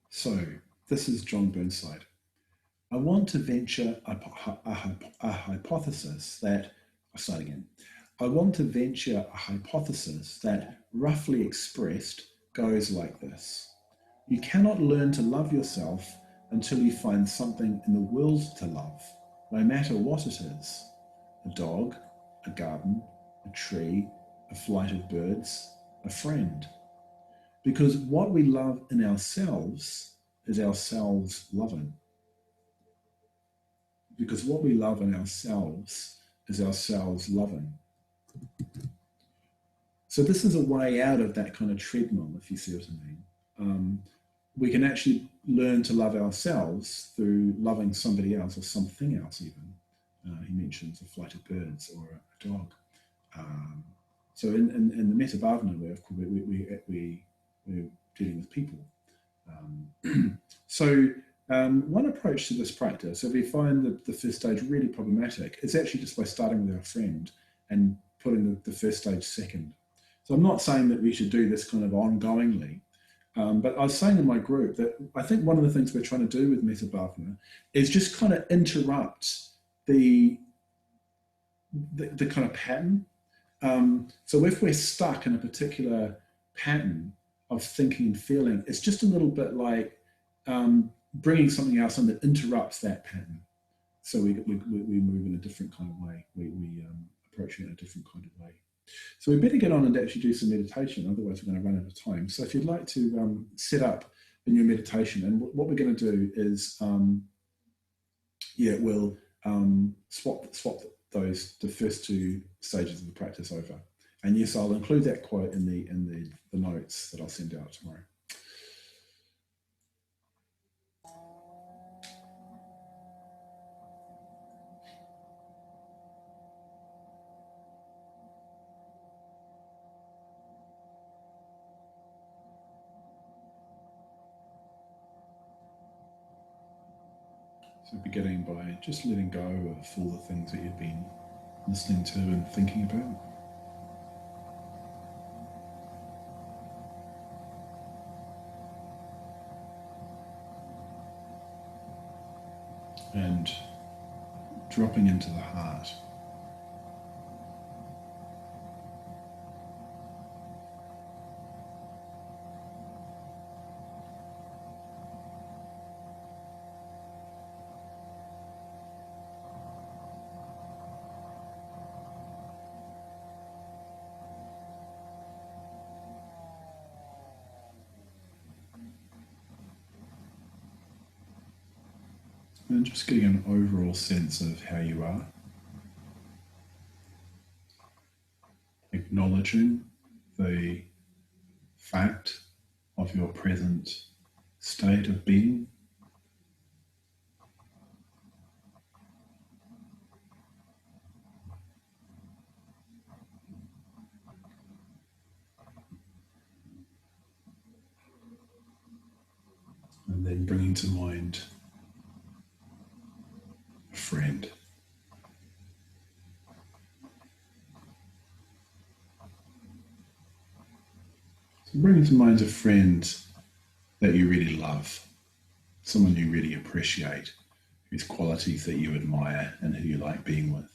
So this is John Burnside. I want to venture a hypothesis that, I'll start again. I want to venture a hypothesis that, roughly expressed, goes like this. You cannot learn to love yourself until you find something in the world to love, no matter what it is. A dog, a garden, a tree, a flight of birds, a friend. Because what we love in ourselves is ourselves loving. Because what we love in ourselves is ourselves loving. So this is a way out of that kind of treadmill, if you see what I mean. We can actually learn to love ourselves through loving somebody else or something else even. He mentions a flight of birds or a dog. So in the Metta Bhavana, we're dealing with people. So one approach to this practice, if we find the first stage really problematic, is actually just by starting with our friend and putting the first stage second. So I'm not saying that we should do this kind of ongoingly, but I was saying in my group that I think one of the things we're trying to do with Metta Bhavana is just kind of interrupt the kind of pattern. So if we're stuck in a particular pattern of thinking and feeling, it's just a little bit like bringing something else in that interrupts that pattern. So we move in a different kind of way. We approach it in a different kind of way. So we better get on and actually do some meditation, otherwise we're going to run out of time. So if you'd like to set up in your meditation, and what we're going to do is, we'll swap the first two stages of the practice over. And yes, I'll include that quote in the notes that I'll send out tomorrow. So beginning by just letting go of all the things that you've been listening to and thinking about. And dropping into the heart. And just getting an overall sense of how you are. Acknowledging the fact of your present state of being. And then bringing to mind a friend. So bringing to mind a friend that you really love, someone you really appreciate, whose qualities that you admire and who you like being with.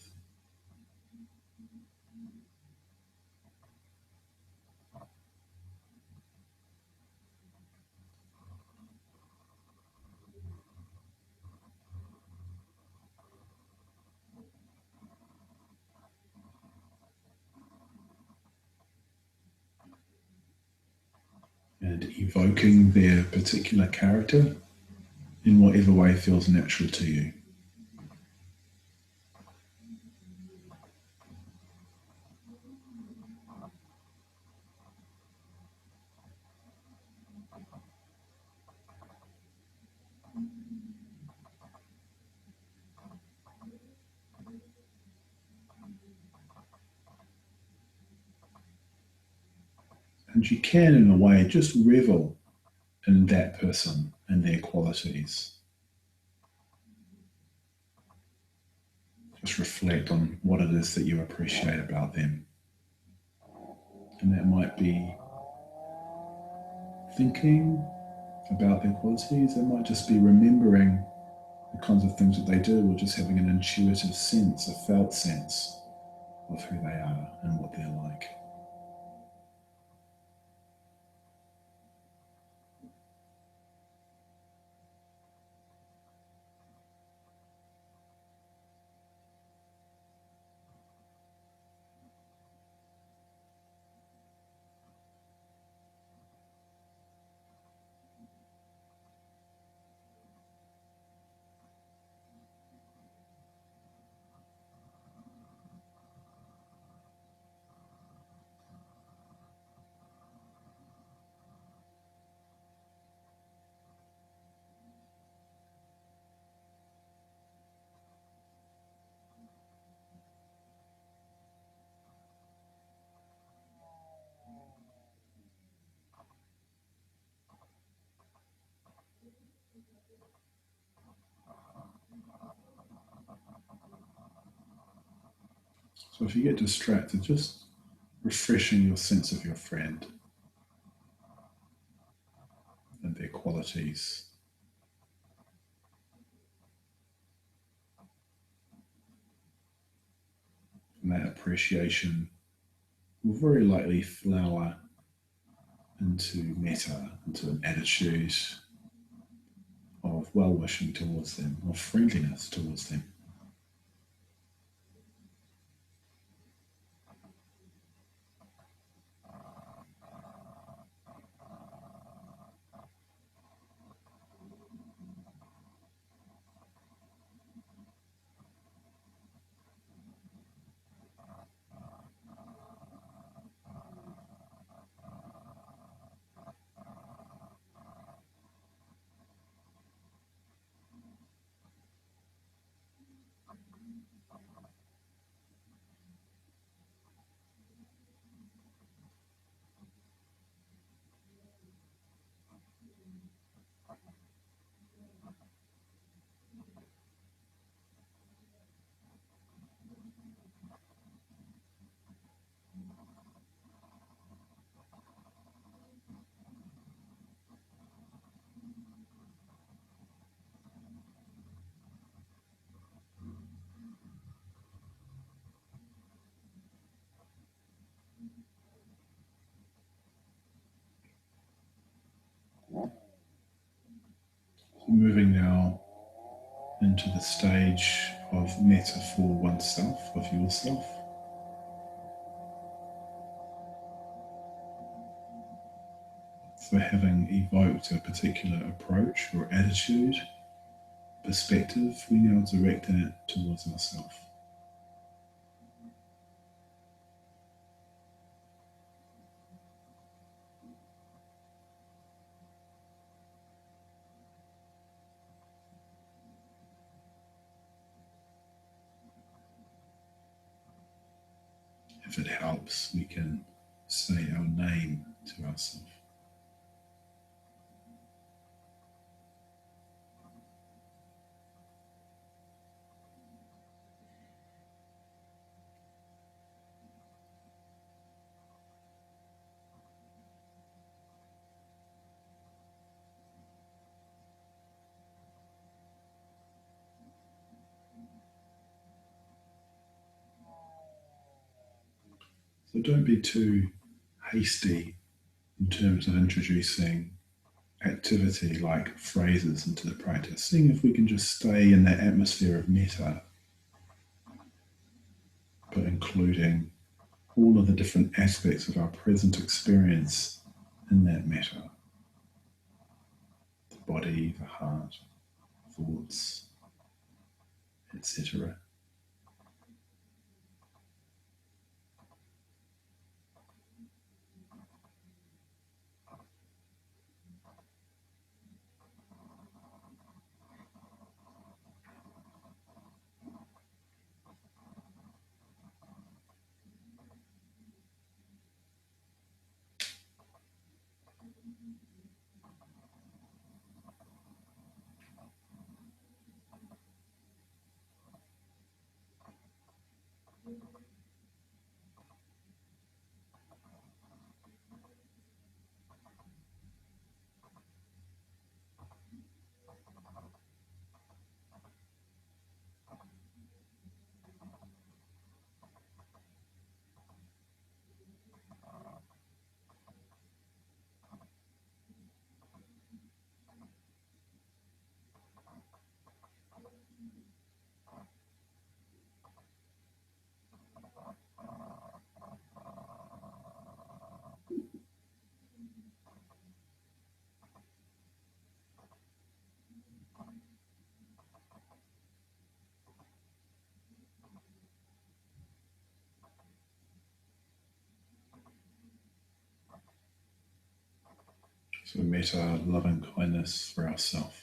And evoking their particular character in whatever way feels natural to you. And you can, in a way, just revel in that person and their qualities. Just reflect on what it is that you appreciate about them. And that might be thinking about their qualities, it might just be remembering the kinds of things that they do, or just having an intuitive sense, a felt sense of who they are and what they're like. So if you get distracted, just refreshing your sense of your friend and their qualities. And that appreciation will very likely flower into metta, into an attitude of well wishing towards them, of friendliness towards them. Moving now into the stage of metta for oneself, of yourself. So, having evoked a particular approach or attitude, perspective, we now direct that towards ourselves. If it helps, we can say our name to ourselves. So don't be too hasty in terms of introducing activity like phrases into the practice. Seeing if we can just stay in that atmosphere of metta, but including all of the different aspects of our present experience in that metta: the body, the heart, thoughts, etc. So metta, loving kindness for ourselves.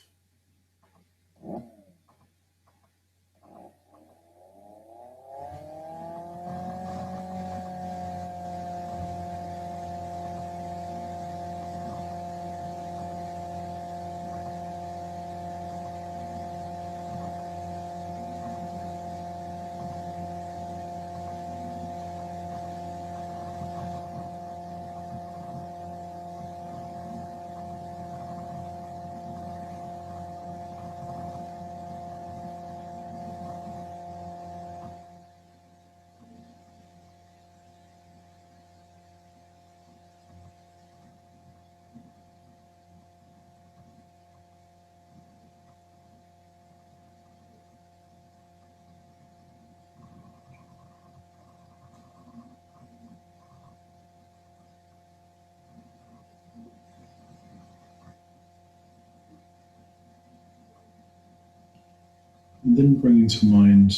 And then bringing to mind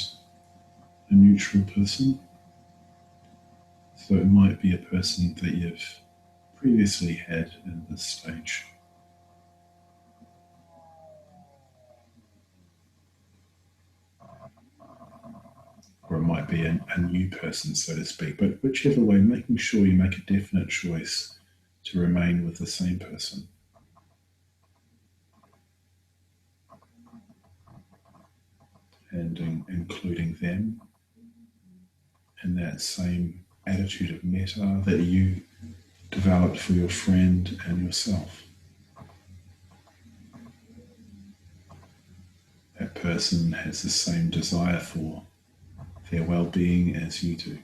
a neutral person. So it might be a person that you've previously had in this stage. Or it might be a new person, so to speak. But whichever way, making sure you make a definite choice to remain with the same person. And including them in that same attitude of metta that you developed for your friend and yourself. That person has the same desire for their well-being as you do.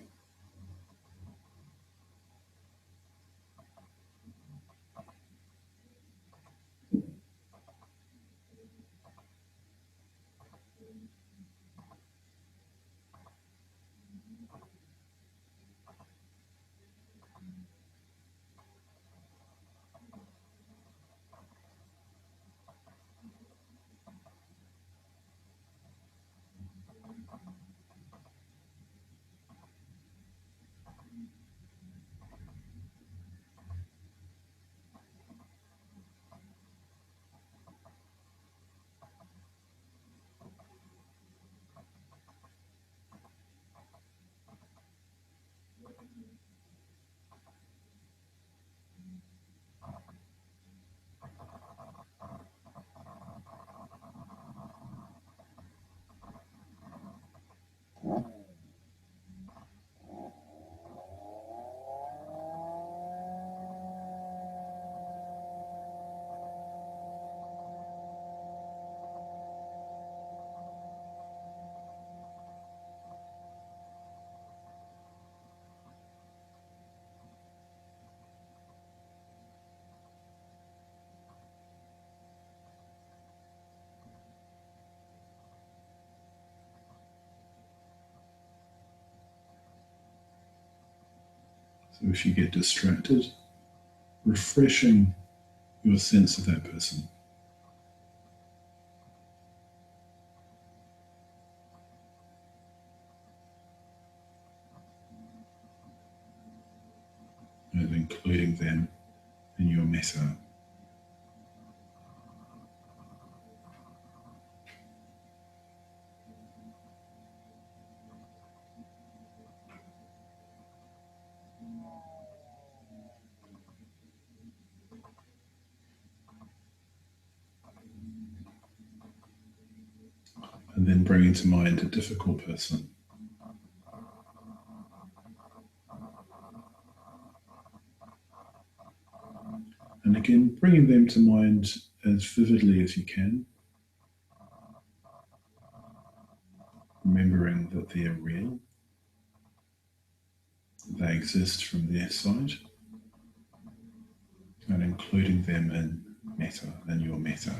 So if you get distracted, refreshing your sense of that person. And including them in your metta. And then bringing to mind a difficult person. And again, bringing them to mind as vividly as you can, remembering that they are real, they exist from their side, and including them in metta, in your metta.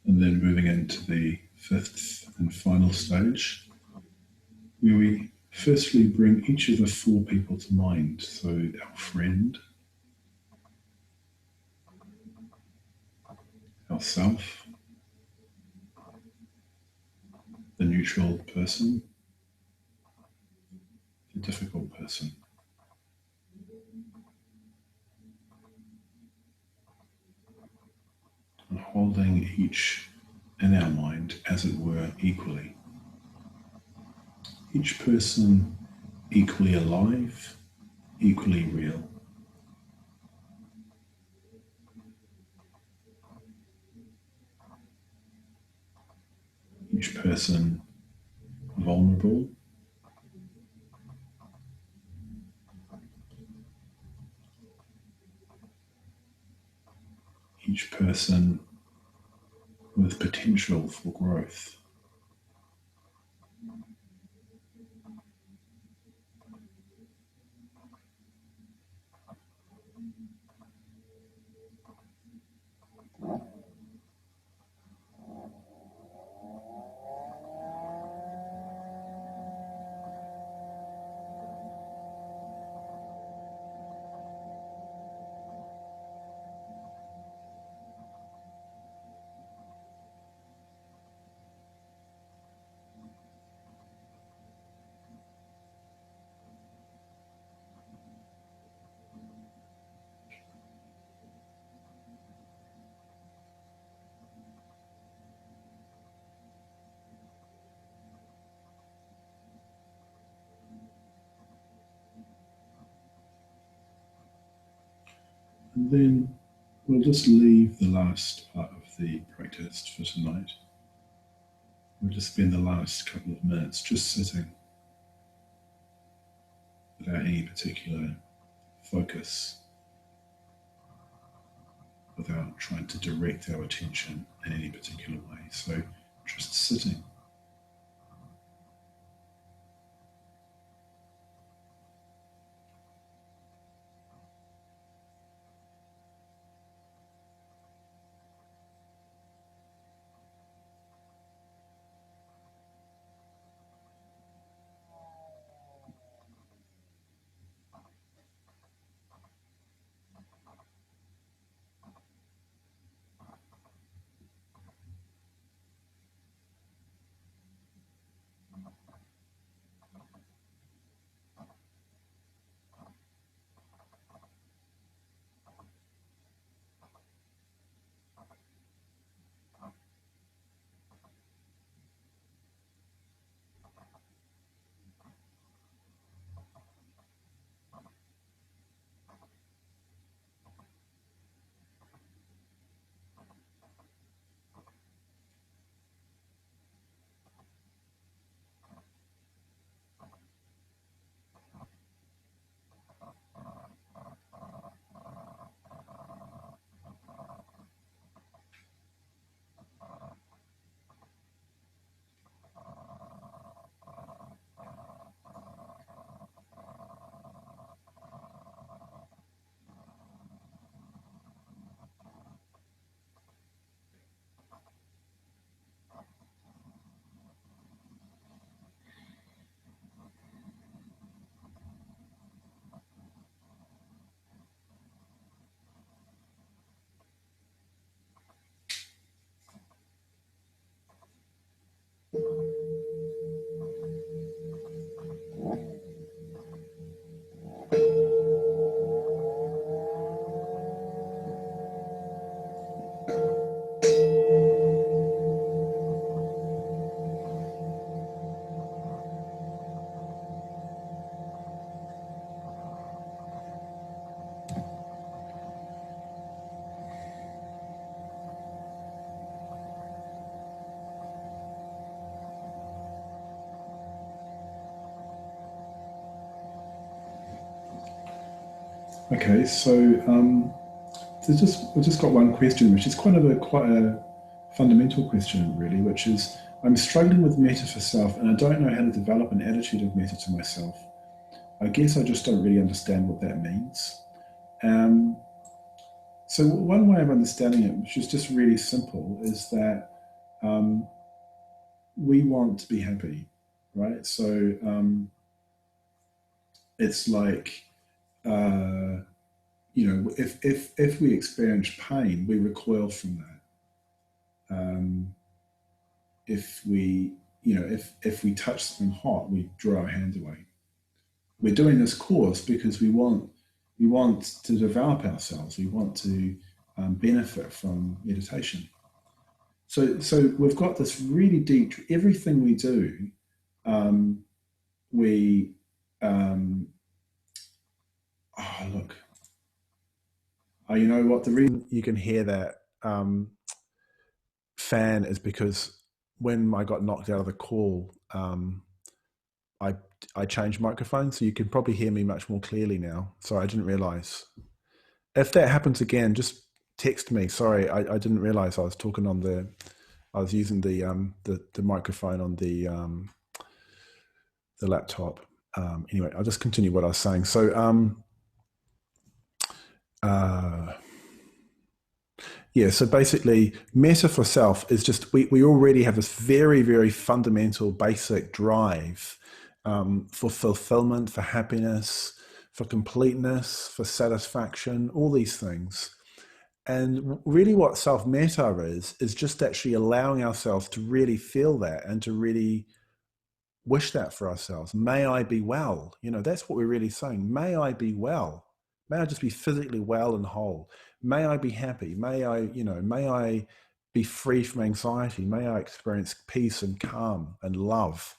And then moving into the fifth and final stage, where we firstly bring each of the four people to mind. So our friend, ourself, the neutral person, the difficult person. And holding each in our mind, as it were, equally. Each person equally alive, equally real. Each person vulnerable, each person with potential for growth. And then we'll just leave the last part of the practice for tonight We'll just spend the last couple of minutes just sitting without any particular focus, without trying to direct our attention in any particular way. So just sitting. Okay, so we've just got one question, which is quite a fundamental question, really, which is I'm struggling with metta for self, and I don't know how to develop an attitude of metta to myself. I guess I just don't really understand what that means. So one way of understanding it, which is just really simple, is that we want to be happy, right? So it's like, if we experience pain, we recoil from that. If we touch something hot, we draw our hand away. We're doing this course because we want to develop ourselves. We want to benefit from meditation. So we've got this really deep. Everything we do, look. You know what? The reason you can hear that fan is because when I got knocked out of the call, I changed microphones, so you can probably hear me much more clearly now. Sorry, I didn't realize. If that happens again, just text me. Sorry, I didn't realize I was talking on I was using the microphone on the laptop. Anyway, I'll just continue what I was saying. So so basically, metta for self is just, we already have this very, very fundamental, basic drive for fulfillment, for happiness, for completeness, for satisfaction, all these things. And really what self-metta is just actually allowing ourselves to really feel that and to really wish that for ourselves. May I be well. That's what we're really saying. May I be well. May I just be physically well and whole. May I be happy. May I be free from anxiety. May I experience peace and calm and love.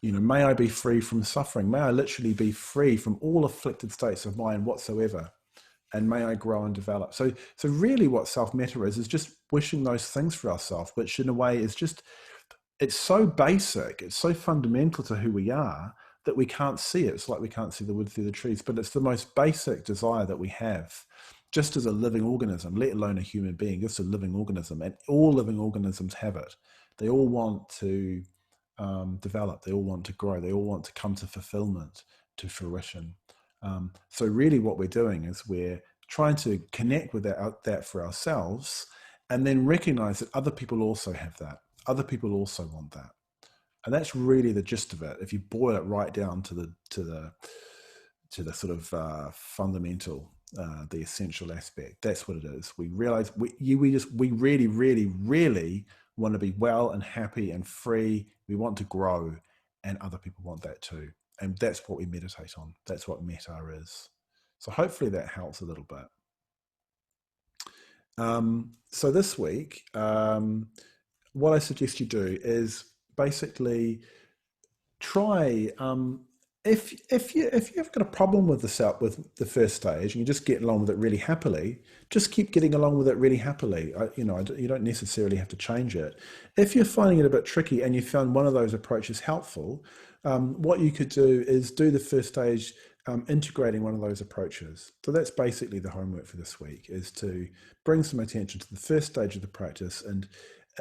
May I be free from suffering. May I literally be free from all afflicted states of mind whatsoever. And may I grow and develop. So really what self-metta is just wishing those things for ourselves, which in a way is just, it's so basic, it's so fundamental to who we are that we can't see it. It's like we can't see the wood through the trees, but it's the most basic desire that we have, just as a living organism, let alone a human being, just a living organism. And all living organisms have it. They all want to develop, they all want to grow, they all want to come to fulfillment, to fruition. So really what we're doing is we're trying to connect with that for ourselves, and then recognize that other people also have that. Other people also want that. And that's really the gist of it. If you boil it right down to the sort of fundamental, the essential aspect, that's what it is. We realize we really, really, really want to be well and happy and free. We want to grow, and other people want that too. And that's what we meditate on. That's what metta is. So hopefully that helps a little bit. So this week, what I suggest you do is basically try, if you've got a problem with the first stage and you just get along with it really happily, just keep getting along with it really happily. You don't necessarily have to change it. If you're finding it a bit tricky and you found one of those approaches helpful, what you could do is do the first stage integrating one of those approaches. So that's basically the homework for this week, is to bring some attention to the first stage of the practice, and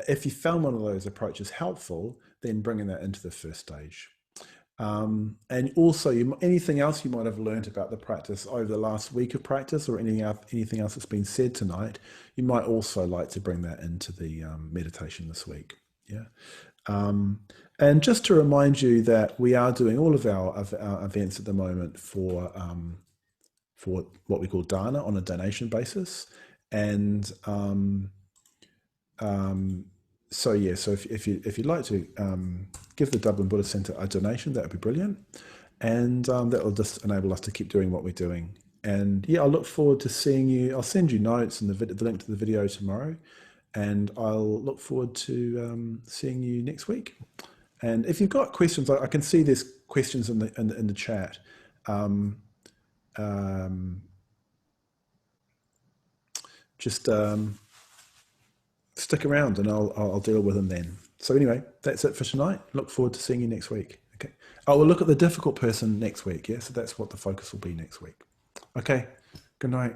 if you found one of those approaches helpful, then bringing that into the first stage. And also anything else you might have learned about the practice over the last week of practice, or anything else that's been said tonight, you might also like to bring that into the meditation this week. Yeah. And just to remind you that we are doing all of our events at the moment for what we call dana, on a donation basis. And so if you'd like to give the Dublin Buddhist Centre a donation, that would be brilliant. And that will just enable us to keep doing what we're doing. And yeah, I look forward to seeing you. I'll send you notes and the link to the video tomorrow. And I'll look forward to seeing you next week. And if you've got questions, I can see there's questions in the chat. Just stick around and I'll deal with them then. So anyway, that's it for tonight. Look forward to seeing you next week. Okay. Oh, we'll look at the difficult person next week. Yeah. So that's what the focus will be next week. Okay. Good night.